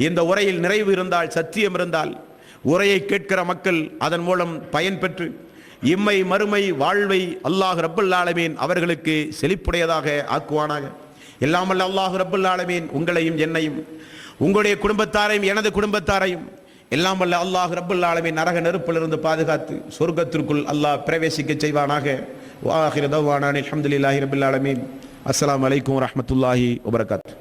இந்த உரையில் நிறைவு இருந்தால், சத்தியம் இருந்தால், உரையை கேட்கிற மக்கள் அதன் மூலம் பயன் பெற்று இம்மை மறுமை வாழ்வை அல்லாஹ் ரப்பல் ஆலமீன் அவர்களுக்கு செழிப்புடையதாக ஆக்குவானாக. எல்லாம் வல்ல அல்லாஹ் ரப்பல் ஆலமீன் உங்களையும் என்னையும் உங்களுடைய குடும்பத்தாரையும் எனது குடும்பத்தாரையும் எல்லாம் வல்ல அல்லாஹ் ரப்பல் ஆலமீன் நரக நெருப்பிலிருந்து பாதுகாத்து சொர்க்கத்திற்குள் அல்லாஹ் பிரவேசிக்க செய்வானாக. வஆகிரு தஅவானா அல்ஹம்துலில்லாஹி ரப்பில் ஆலமீன். அஸ்ஸலாமு அலைக்கும் வரஹ்மத்துல்லாஹி வபரகாத்துஹு.